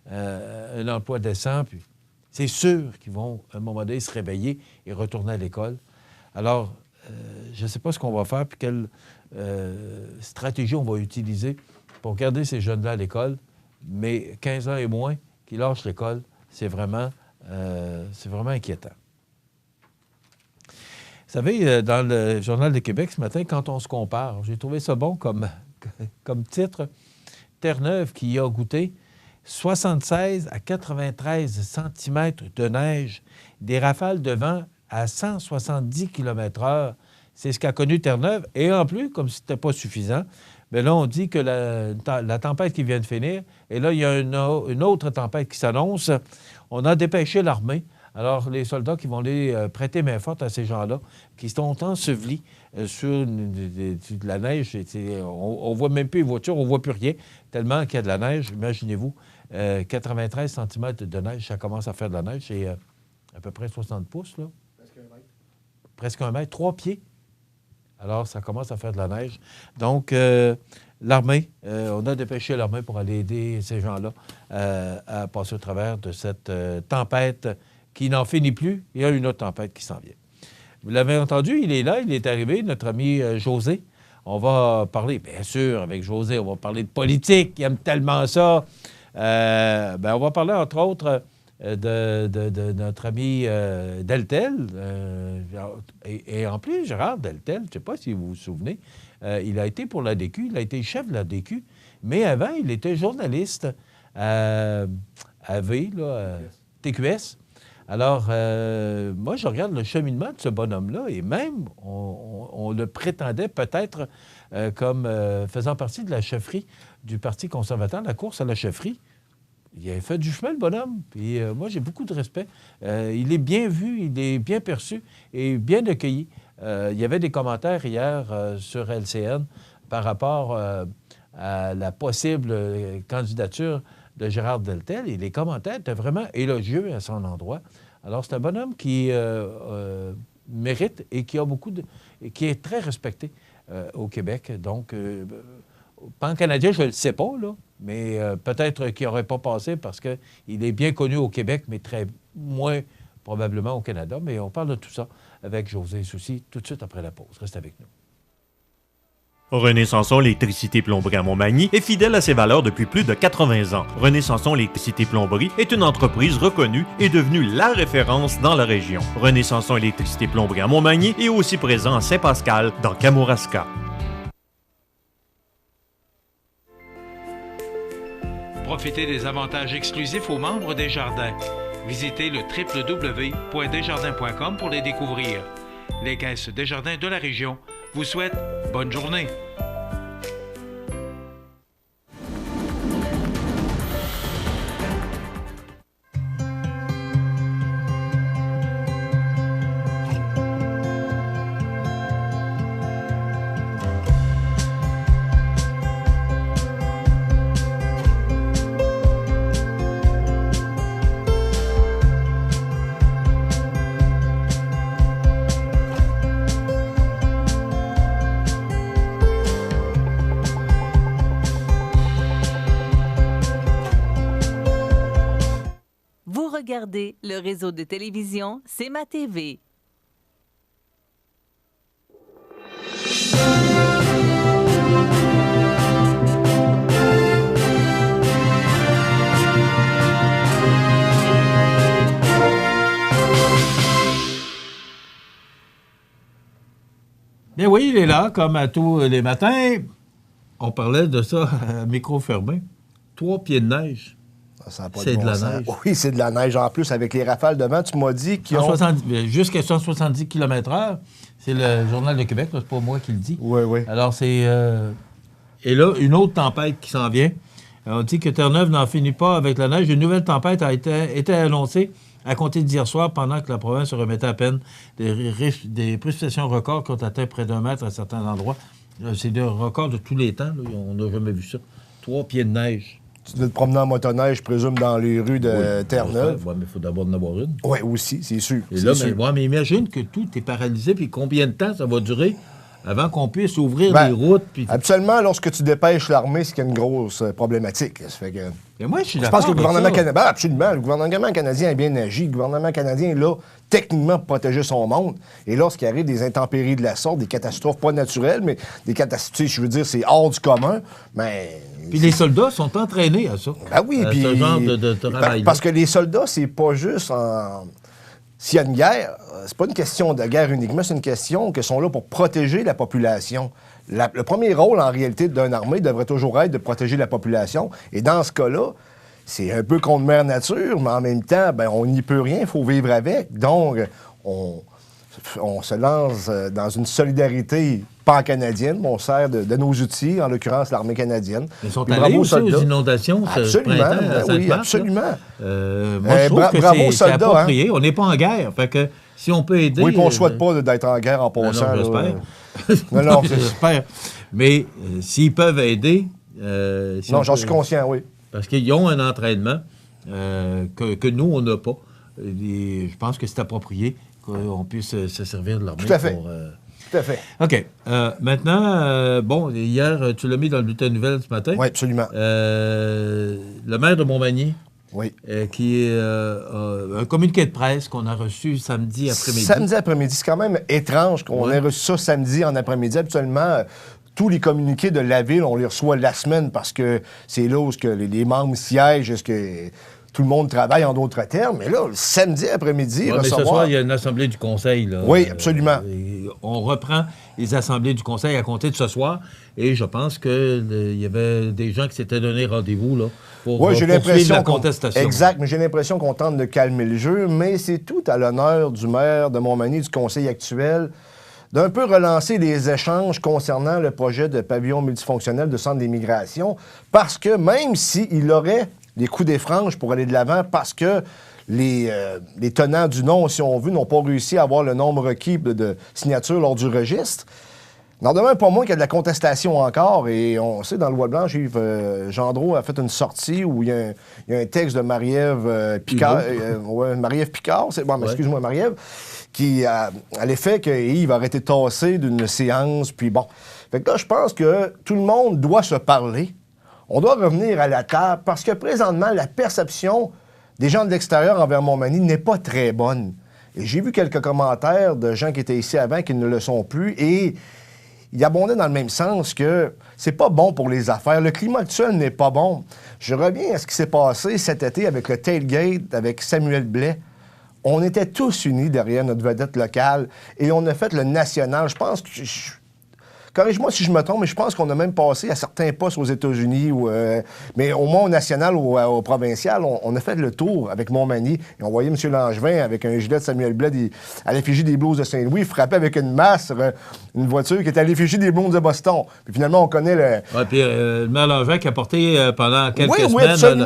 un emploi décent. » Puis c'est sûr qu'ils vont, à un moment donné, se réveiller et retourner à l'école. Alors, je ne sais pas ce qu'on va faire puis quelle stratégie on va utiliser pour garder ces jeunes-là à l'école, mais 15 ans et moins qui lâchent l'école, c'est vraiment inquiétant. Vous savez, dans le Journal de Québec ce matin, quand on se compare, j'ai trouvé ça bon comme titre, Terre-Neuve qui y a goûté 76 à 93 cm de neige, des rafales de vent à 170 km/h. C'est ce qu'a connu Terre-Neuve. Et en plus, comme si ce n'était pas suffisant, bien là, on dit que la tempête qui vient de finir, et là, il y a une autre tempête qui s'annonce. On a dépêché l'armée. Alors, les soldats qui vont aller prêter main forte à ces gens-là, qui sont ensevelis sur de la neige. On ne voit même plus les voitures, on ne voit plus rien, tellement qu'il y a de la neige. Imaginez-vous, 93 cm de neige, ça commence à faire de la neige. C'est à peu près 60 pouces, là. Presque 1 mètre. Presque 1 mètre, 3 pieds. Alors, ça commence à faire de la neige. Donc, l'armée, on a dépêché l'armée pour aller aider ces gens-là à passer au travers de cette tempête qui n'en finit plus. Il y a une autre tempête qui s'en vient. Vous l'avez entendu, il est là, il est arrivé, notre ami José. On va parler, bien sûr, avec José, on va parler de politique, il aime tellement ça. On va parler, entre autres, de notre ami Deltel. Et en plus, Gérard Deltel, je ne sais pas si vous vous souvenez, il a été pour l'ADQ, il a été chef de l'ADQ, mais avant, il était journaliste à TQS. Alors, moi, je regarde le cheminement de ce bonhomme-là et même, on le prétendait peut-être comme faisant partie de la chefferie du Parti conservateur, la course à la chefferie. Il a fait du chemin, le bonhomme. Puis moi, j'ai beaucoup de respect. Il est bien vu, il est bien perçu et bien accueilli. Il y avait des commentaires hier sur LCN par rapport à la possible candidature de Gérard Deltel. Et les commentaires étaient vraiment élogieux à son endroit. Alors, c'est un bonhomme qui mérite et qui a qui est très respecté au Québec. Donc, pan-canadien, je ne le sais pas, là, mais peut-être qu'il n'aurait pas passé parce qu'il est bien connu au Québec, mais très moins probablement au Canada. Mais on parle de tout ça avec José Soucy tout de suite après la pause. Reste avec nous. René Sanson, l'électricité plomberie à Montmagny, est fidèle à ses valeurs depuis plus de 80 ans. René Sanson, l'électricité plomberie est une entreprise reconnue et devenue la référence dans la région. René Sanson, l'électricité plomberie à Montmagny est aussi présent à Saint-Pascal, dans Kamouraska. Profitez des avantages exclusifs aux membres des Jardins. Visitez le www.desjardins.com pour les découvrir. Les caisses Desjardins de la région vous souhaitent bonne journée. regardez le réseau de télévision C'est ma TV. Bien oui, il est là, comme à tous les matins. On parlait de ça à micro fermé. 3 pieds de neige. C'est de la neige. Oui, c'est de la neige. En plus, avec les rafales de vent, tu m'as dit qu'ils ont... Jusqu'à 170 km/h. C'est le Journal de Québec, c'est pas moi qui le dis. Oui, oui. Alors, c'est... Et là, une autre tempête qui s'en vient. On dit que Terre-Neuve n'en finit pas avec la neige. Une nouvelle tempête a été annoncée à compter d'hier soir, pendant que la province se remettait à peine des précipitations records qui ont atteint près d'1 mètre à certains endroits. C'est des records de tous les temps. Là. On n'a jamais vu ça. 3 pieds de neige. Tu devais te promener en motoneige, je présume, dans les rues de Terre-Neuve. Oui, mais il faut d'abord en avoir une. Oui, aussi, c'est sûr. Et là, mais imagine que tout est paralysé, puis combien de temps ça va durer avant qu'on puisse ouvrir les routes? Puis... Habituellement, lorsque tu dépêches l'armée, c'est qu'il y a une grosse problématique. Ça fait que... Mais moi, je pense que le gouvernement canadien... Ben, absolument, le gouvernement canadien a bien agi. Le gouvernement canadien est là, techniquement, pour protéger son monde. Et lorsqu'il arrive des intempéries de la sorte, des catastrophes pas naturelles, mais des catastrophes, je veux dire, c'est hors du commun, mais... Puis les soldats sont entraînés à ça. Ben oui, puis... ce genre de travail. Parce que les soldats, c'est pas juste en... S'il y a une guerre, c'est pas une question de guerre uniquement, c'est une question qu'ils sont là pour protéger la population. Le premier rôle, en réalité, d'une armée devrait toujours être de protéger la population. Et dans ce cas-là, c'est un peu contre mère nature, mais en même temps, ben, on n'y peut rien, il faut vivre avec. Donc, on se lance dans une solidarité pan-canadienne. On sert de nos outils, en l'occurrence l'armée canadienne. Ils sont allés aussi aux inondations ce printemps à oui, absolument. Moi, je trouve que c'est approprié. On n'est pas en guerre. Fait que si on peut aider... Oui, puis on ne souhaite pas d'être en guerre en passant. Non, j'espère. Non, j'espère. Mais s'ils peuvent aider... non, j'en suis conscient, oui. Parce qu'ils ont un entraînement que nous, on n'a pas. Et je pense que c'est approprié qu'on puisse se servir de l'armée. Tout à fait. Tout à fait. OK. Maintenant, bon, hier, tu l'as mis dans le bulletin de nouvelles ce matin. Oui, absolument. Le maire de Montmagny, qui est un communiqué de presse qu'on a reçu samedi après-midi. Samedi après-midi, c'est quand même étrange qu'on ait reçu ça samedi en après-midi. Habituellement, tous les communiqués de la ville, on les reçoit la semaine parce que c'est là où les membres siègent, tout le monde travaille en d'autres termes. Mais là, le samedi après-midi, mais ce soir, il y a une assemblée du conseil. Là. Oui, absolument. On reprend les assemblées du conseil à compter de ce soir. Et je pense qu'il y avait des gens qui s'étaient donné rendez-vous là, pour poursuivre la contestation. Exact, mais j'ai l'impression qu'on tente de calmer le jeu. Mais c'est tout à l'honneur du maire de Montmagny, du conseil actuel, d'un peu relancer les échanges concernant le projet de pavillon multifonctionnel de centre d'immigration. Parce que même s'il aurait les coups des franges pour aller de l'avant parce que les tenants du nom, si on veut, n'ont pas réussi à avoir le nombre requis de signatures lors du registre. N'en demeure pas moins qu'il y a de la contestation encore. Et on sait, dans le Loi blanche, Yves Gendreau a fait une sortie où il y a un texte de Marie-Ève Picard. Marie-Ève Picard, c'est bon, excuse-moi, Marie-Ève, qui a l'effet que Yves aurait été tassé d'une séance. Puis bon. Fait que là, je pense que tout le monde doit se parler. On doit revenir à la table parce que présentement, la perception des gens de l'extérieur envers Montmagny n'est pas très bonne. Et j'ai vu quelques commentaires de gens qui étaient ici avant qui ne le sont plus et ils abondaient dans le même sens que c'est pas bon pour les affaires. Le climat actuel n'est pas bon. Je reviens à ce qui s'est passé cet été avec le tailgate, avec Samuel Blais. On était tous unis derrière notre vedette locale et on a fait le national. Je pense que... Corrige-moi si je me trompe, mais je pense qu'on a même passé à certains postes aux États-Unis, mais au moins au national ou au provincial, on a fait le tour avec Montmagny et on voyait M. Langevin avec un gilet de Samuel Blais à l'effigie des Blues de Saint-Louis, frapper avec une masse une voiture qui était à l'effigie des Blues de Boston. Puis finalement, on connaît le... Oui, puis le maire Langevin qui a porté pendant quelques semaines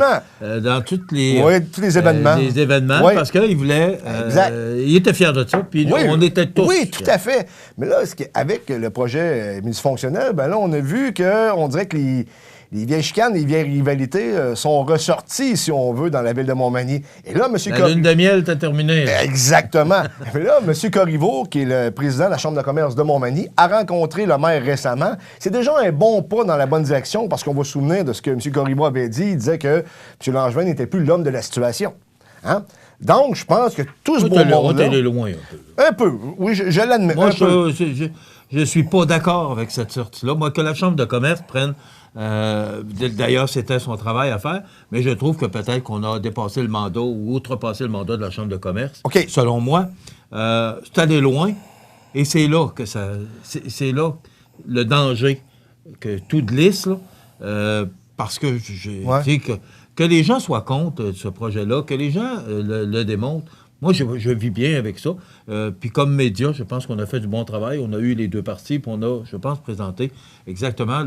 dans tous les événements. Les événements, parce qu'il voulait... il était fier de ça, puis on était tous... Oui, tout à fait. Mais là, avec le projet multifonctionnel, ben là, on a vu qu'on dirait que les vieilles chicanes, les vieilles rivalités sont ressorties, si on veut, dans la ville de Montmagny. Et là, M. La lune de miel t'a terminé. Exactement. Mais là, M. Corriveau, qui est le président de la Chambre de commerce de Montmagny, a rencontré le maire récemment. C'est déjà un bon pas dans la bonne direction, parce qu'on va se souvenir de ce que M. Corriveau avait dit. Il disait que M. Langevin n'était plus l'homme de la situation. Hein? Donc, je pense que tout ce beau monde-là... On loin un peu. Un peu, oui, je l'admets. Moi, je suis pas d'accord avec cette sortie-là. Moi, que la Chambre de commerce prenne... d'ailleurs, c'était son travail à faire, mais je trouve que peut-être qu'on a dépassé le mandat ou outrepassé le mandat de la Chambre de commerce. OK. Selon moi, c'est allé loin, et c'est là que ça... C'est là le danger que tout glisse, là, parce que j'ai dit que les gens soient contre ce projet-là, que les gens le démontrent. Moi, je vis bien avec ça. Puis comme média, je pense qu'on a fait du bon travail. On a eu les deux parties, puis on a, je pense, présenté exactement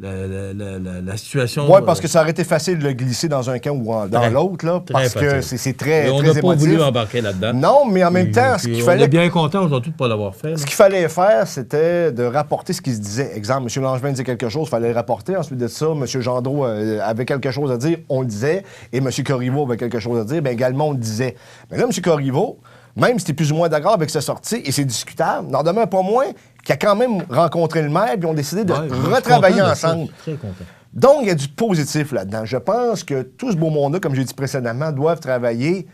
la situation. Oui, parce que ça aurait été facile de le glisser dans un camp ou dans l'autre, là, parce que c'est très émotif. On n'a pas voulu embarquer là-dedans. Non, mais en même temps, ce qu'il fallait... On est bien content aujourd'hui de ne pas l'avoir fait. Ce qu'il fallait faire, c'était de rapporter ce qui se disait. Exemple, M. Langevin disait quelque chose, il fallait le rapporter. Ensuite de ça, M. Gendreau avait quelque chose à dire, on le disait. Et M. Corriveau avait quelque chose à dire, bien également, on le disait. Mais là, M. Corriveau, même si tu es plus ou moins d'accord avec sa sortie, et c'est discutable, n'en demeure pas moins qu'il a quand même rencontré le maire, puis ils ont décidé de retravailler ensemble. Très content. Donc, il y a du positif là-dedans. Je pense que tout ce beau monde-là, comme j'ai dit précédemment, doivent travailler,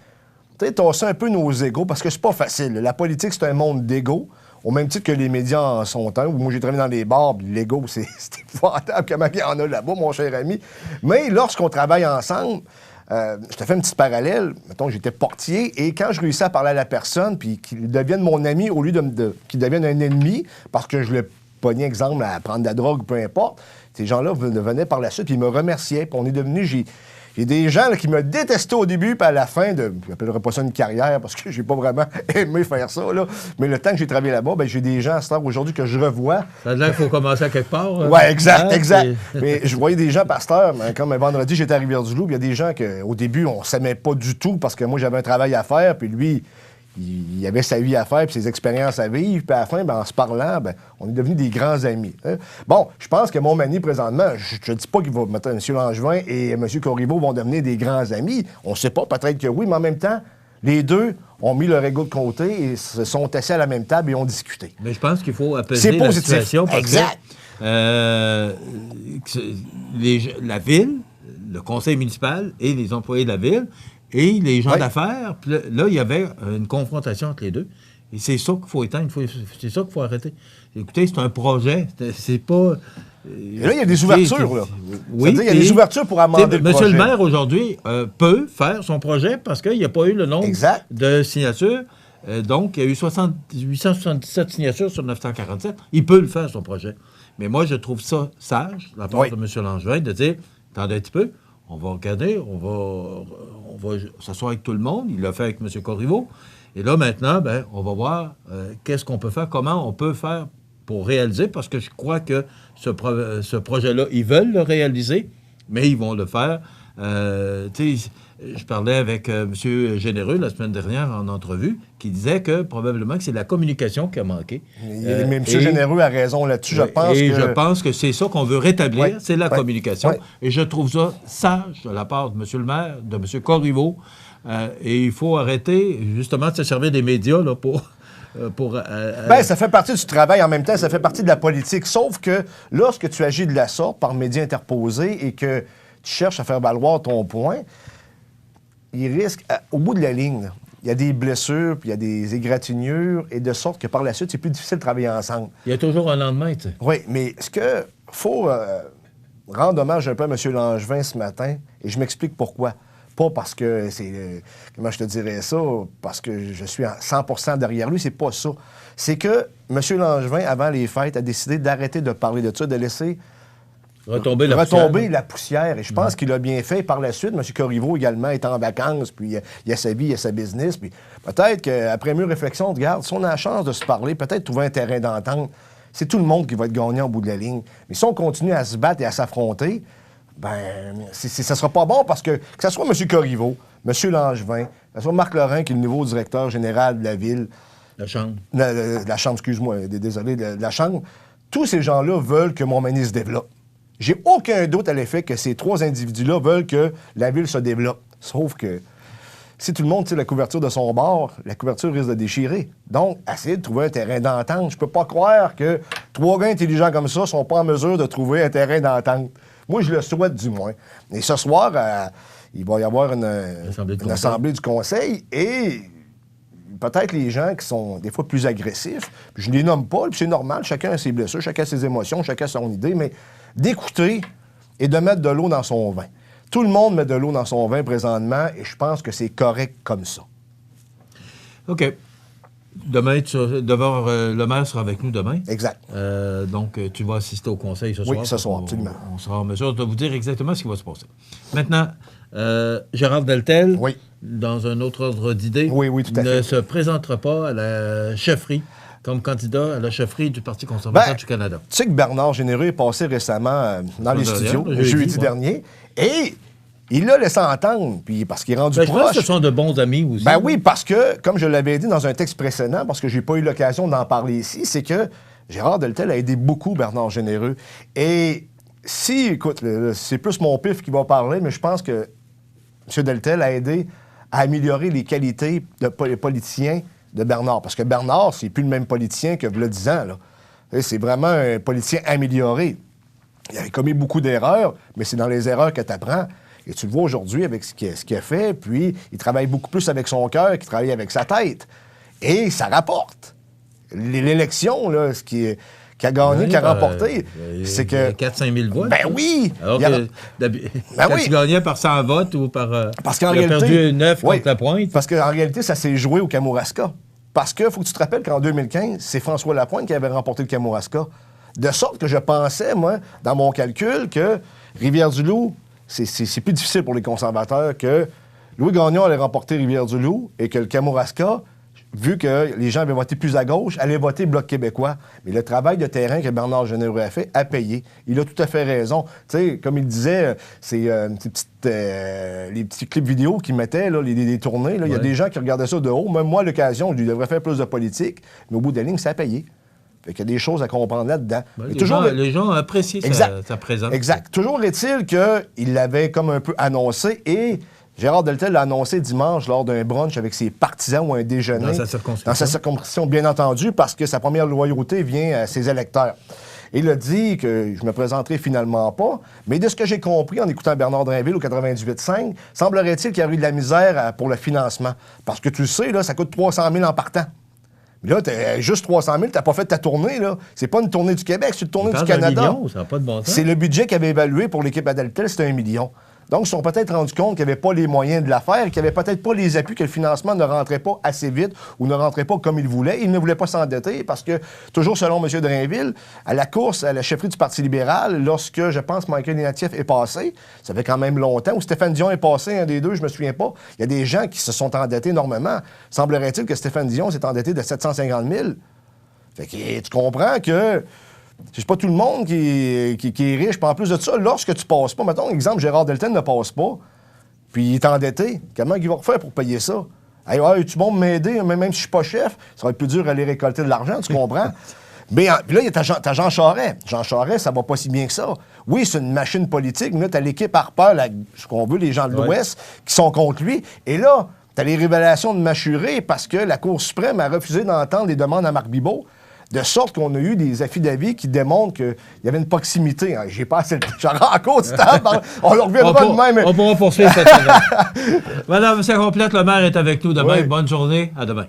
tu sais, tasser un peu nos égos, parce que c'est pas facile. La politique, c'est un monde d'égos, au même titre que les médias en sont un. Moi, j'ai travaillé dans les bars, puis l'ego, c'est épouvantable comment il y en a là-bas, mon cher ami. Mais lorsqu'on travaille ensemble, je te fais un petit parallèle. Mettons, j'étais portier et quand je réussis à parler à la personne puis qu'il devienne mon ami au lieu qu'il devienne un ennemi parce que je le pognais, exemple, à prendre de la drogue ou peu importe, ces gens-là venaient par la suite puis ils me remerciaient. Puis on est devenu... J'ai des gens là, qui me détestaient au début, puis à la fin, je n'appellerais pas ça une carrière parce que j'ai pas vraiment aimé faire ça, là. Mais le temps que j'ai travaillé là-bas, ben, j'ai des gens à cette heure aujourd'hui que je revois. Ça veut dire qu'il faut commencer à quelque part. Oui, exact. Mais je voyais des gens par cette heure, comme un vendredi, j'étais à Rivière-du-Loup, il y a des gens qu'au début, on ne s'aimait pas du tout parce que moi, j'avais un travail à faire, puis lui, il avait sa vie à faire, puis ses expériences à vivre, puis à la fin, ben, en se parlant, ben, on est devenus des grands amis. Hein? Bon, je pense que Montmagny, présentement, je ne dis pas qu'il va mettre M. Langevin et M. Corriveau vont devenir des grands amis. On ne sait pas, peut-être que oui, mais en même temps, les deux ont mis leur ego de côté et se sont assis à la même table et ont discuté. Mais je pense qu'il faut apaiser la situation parce exact. Que la ville, le conseil municipal et les employés de la ville et les gens d'affaires, puis là, il y avait une confrontation entre les deux. Et c'est ça qu'il faut éteindre, c'est ça qu'il faut arrêter. Écoutez, c'est un projet, c'est pas... Et là, il y a des ouvertures, là. Oui, il y a des ouvertures pour amender le projet. Monsieur le maire, aujourd'hui, peut faire son projet parce qu'il n'y a pas eu le nombre de signatures. Donc, il y a eu 877 signatures sur 947. Il peut le faire, son projet. Mais moi, je trouve ça sage, de la part de M. Langevin, de dire, attendez un petit peu, on va regarder, on va s'asseoir avec tout le monde. Il l'a fait avec M. Corriveau. Et là, maintenant, ben, on va voir qu'est-ce qu'on peut faire, comment on peut faire pour réaliser, parce que je crois que ce projet-là, ils veulent le réaliser, mais ils vont le faire. Je parlais avec M. Généreux la semaine dernière en entrevue, qui disait que probablement que c'est la communication qui a manqué. Mais M. Généreux a raison là-dessus, je pense. Je pense que c'est ça qu'on veut rétablir, c'est la communication. Et je trouve ça sage de la part de M. le maire, de M. Corriveau. Et il faut arrêter, justement, de se servir des médias là, pour ça fait partie du travail en même temps, ça fait partie de la politique. Sauf que lorsque tu agis de la sorte par médias interposés et que tu cherches à faire valoir ton point, il risque, au bout de la ligne, il y a des blessures, puis il y a des égratignures, et de sorte que par la suite, c'est plus difficile de travailler ensemble. Il y a toujours un lendemain, tu sais. Oui, mais ce que faut rendre hommage un peu à M. Langevin ce matin, et je m'explique pourquoi. Pas parce que c'est... comment je te dirais ça? Parce que je suis à 100% derrière lui, c'est pas ça. C'est que M. Langevin, avant les fêtes, a décidé d'arrêter de parler de ça, de laisser retomber la poussière. Et je pense qu'il a bien fait. Par la suite, M. Corriveau également est en vacances, puis il a sa vie, il a sa business. Puis peut-être qu'après mieux réflexion, regarde, si on a la chance de se parler, peut-être trouver un terrain d'entente, c'est tout le monde qui va être gagnant au bout de la ligne. Mais si on continue à se battre et à s'affronter, ça sera pas bon parce que ce soit M. Corriveau, M. Langevin, que ce soit Marc Lorrain, qui est le nouveau directeur général de la ville. La Chambre. La Chambre, excuse-moi, désolé, de la Chambre. Tous ces gens-là veulent que Montmagny se développe. J'ai aucun doute à l'effet que ces trois individus-là veulent que la ville se développe. Sauf que si tout le monde tire la couverture de son bord, la couverture risque de déchirer. Donc, essayez de trouver un terrain d'entente. Je peux pas croire que trois gars intelligents comme ça sont pas en mesure de trouver un terrain d'entente. Moi, je le souhaite du moins. Et ce soir, il va y avoir une assemblée du conseil et peut-être les gens qui sont des fois plus agressifs, puis je ne les nomme pas, puis c'est normal, chacun a ses blessures, chacun a ses émotions, chacun a son idée, mais d'écouter et de mettre de l'eau dans son vin. Tout le monde met de l'eau dans son vin présentement et je pense que c'est correct comme ça. OK. Demain, le maire sera avec nous demain. Exact. Donc, tu vas assister au conseil ce soir. Oui, ce soir, absolument. On sera en mesure de vous dire exactement ce qui va se passer. Maintenant, Gérard Deltel, dans un autre ordre d'idée, ne se présentera pas à la chefferie comme candidat à la chefferie du Parti conservateur du Canada. Tu sais que Bernard Généreux est passé récemment dans les studios, jeudi dernier, et il l'a laissé entendre, puis parce qu'il est rendu proche. Je pense que ce sont de bons amis aussi. Ben oui, parce que, comme je l'avais dit dans un texte précédent, parce que j'ai pas eu l'occasion d'en parler ici, c'est que Gérard Deltel a aidé beaucoup Bernard Généreux. Et si, écoute, c'est plus mon pif qui va parler, mais je pense que M. Deltel a aidé à améliorer les qualités des politiciens de Bernard. Parce que Bernard, c'est plus le même politicien que le 10 ans, là. C'est vraiment un politicien amélioré. Il a commis beaucoup d'erreurs, mais c'est dans les erreurs que tu apprends. Et tu le vois aujourd'hui avec ce qu'il a fait, puis il travaille beaucoup plus avec son cœur qu'il travaille avec sa tête. Et ça rapporte. L'élection, là, qui a gagné, qui a remporté, c'est que... 4-5 000 voix. Ben oui! Alors quand tu gagnais par 100 votes ou par... Parce qu'en réalité... perdu 9 contre la Pointe. Parce qu'en réalité, ça s'est joué au Kamouraska. Parce que, faut que tu te rappelles qu'en 2015, c'est François Lapointe qui avait remporté le Kamouraska. De sorte que je pensais, moi, dans mon calcul, que Rivière-du-Loup, c'est plus difficile pour les conservateurs que Louis Gagnon allait remporter Rivière-du-Loup et que le Kamouraska, vu que les gens avaient voté plus à gauche, allait voter Bloc québécois. Mais le travail de terrain que Bernard Généreux a fait a payé. Il a tout à fait raison. Tu sais, comme il disait, c'est les petits clips vidéo qu'il mettait, là, les tournées. Il y a des gens qui regardaient ça de haut. Même moi, à l'occasion, je lui devrais faire plus de politique. Mais au bout de la ligne, ça a payé. Fait qu'il y a des choses à comprendre là-dedans. Les gens apprécient sa présence. Exact. Toujours est-il qu'il l'avait comme un peu annoncé et Gérard Deltel l'a annoncé dimanche lors d'un brunch avec ses partisans ou un déjeuner. Dans sa circonscription, bien entendu, parce que sa première loyauté vient à ses électeurs. Et il a dit que je me présenterai finalement pas, mais de ce que j'ai compris en écoutant Bernard Drainville au 98.5, semblerait-il qu'il y a eu de la misère pour le financement. Parce que tu le sais, là, ça coûte 300 000 en partant. Mais là, t'as juste 300 000, t'as pas fait ta tournée, là. C'est pas une tournée du Québec, c'est une tournée du Canada. $1 million, ça n'a pas de bon sens. C'est le budget qu'il avait évalué pour l'équipe à Deltel, c'était $1 million. Donc, ils se sont peut-être rendus compte qu'ils n'avaient pas les moyens de la faire, qu'ils n'avaient peut-être pas les appuis, que le financement ne rentrait pas assez vite ou ne rentrait pas comme ils voulaient. Ils ne voulaient pas s'endetter parce que, toujours selon M. Drainville, à la course à la chefferie du Parti libéral, lorsque, je pense, Michael Ignatieff est passé, ça fait quand même longtemps, ou Stéphane Dion est passé, un des deux, je me souviens pas, il y a des gens qui se sont endettés énormément. Semblerait-il que Stéphane Dion s'est endetté de 750 000. Fait que tu comprends que c'est pas tout le monde qui est riche. Puis en plus de ça, lorsque tu passes pas, mettons, exemple, Gérard Deltel ne passe pas, puis il est endetté, comment il va refaire pour payer ça? Hey, es-tu bon de m'aider, même si je suis pas chef? Ça va être plus dur d'aller récolter de l'argent, tu comprends? Mais puis là, il y a t'as Jean Charest. Jean Charest, ça va pas si bien que ça. Oui, c'est une machine politique, mais là, t'as l'équipe Harper, ce qu'on veut, les gens de l'Ouest, qui sont contre lui. Et là, t'as les révélations de Machuré parce que la Cour suprême a refusé d'entendre les demandes à Marc Bibeau. De sorte qu'on a eu des affidavits qui démontrent qu'il y avait une proximité. J'ai pas assez le temps. J'en rencontre du temps. On le reviendra de même. On pourra poursuivre cette semaine. Madame, c'est complète. Le maire est avec nous demain. Oui. Bonne journée. À demain.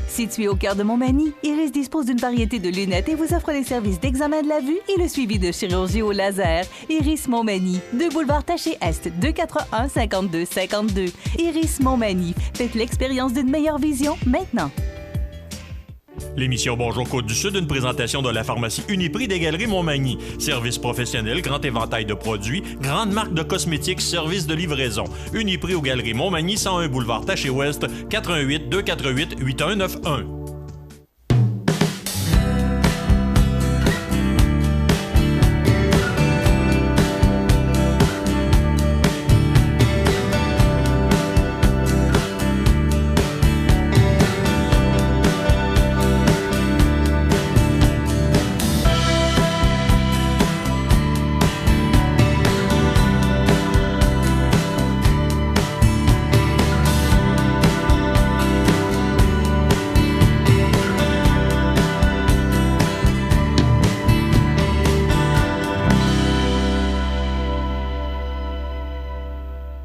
Situé au cœur de Montmagny, Iris dispose d'une variété de lunettes et vous offre les services d'examen de la vue et le suivi de chirurgie au laser. Iris Montmagny, 2 boulevard Taché-Est, 241-5252. Iris Montmagny, faites l'expérience d'une meilleure vision maintenant. L'émission Bonjour Côte-du-Sud, une présentation de la pharmacie Uniprix des Galeries Montmagny. Service professionnel, grand éventail de produits, grande marque de cosmétiques, service de livraison. Uniprix aux Galeries Montmagny, 101 boulevard Taché-Ouest, 418-248-8191.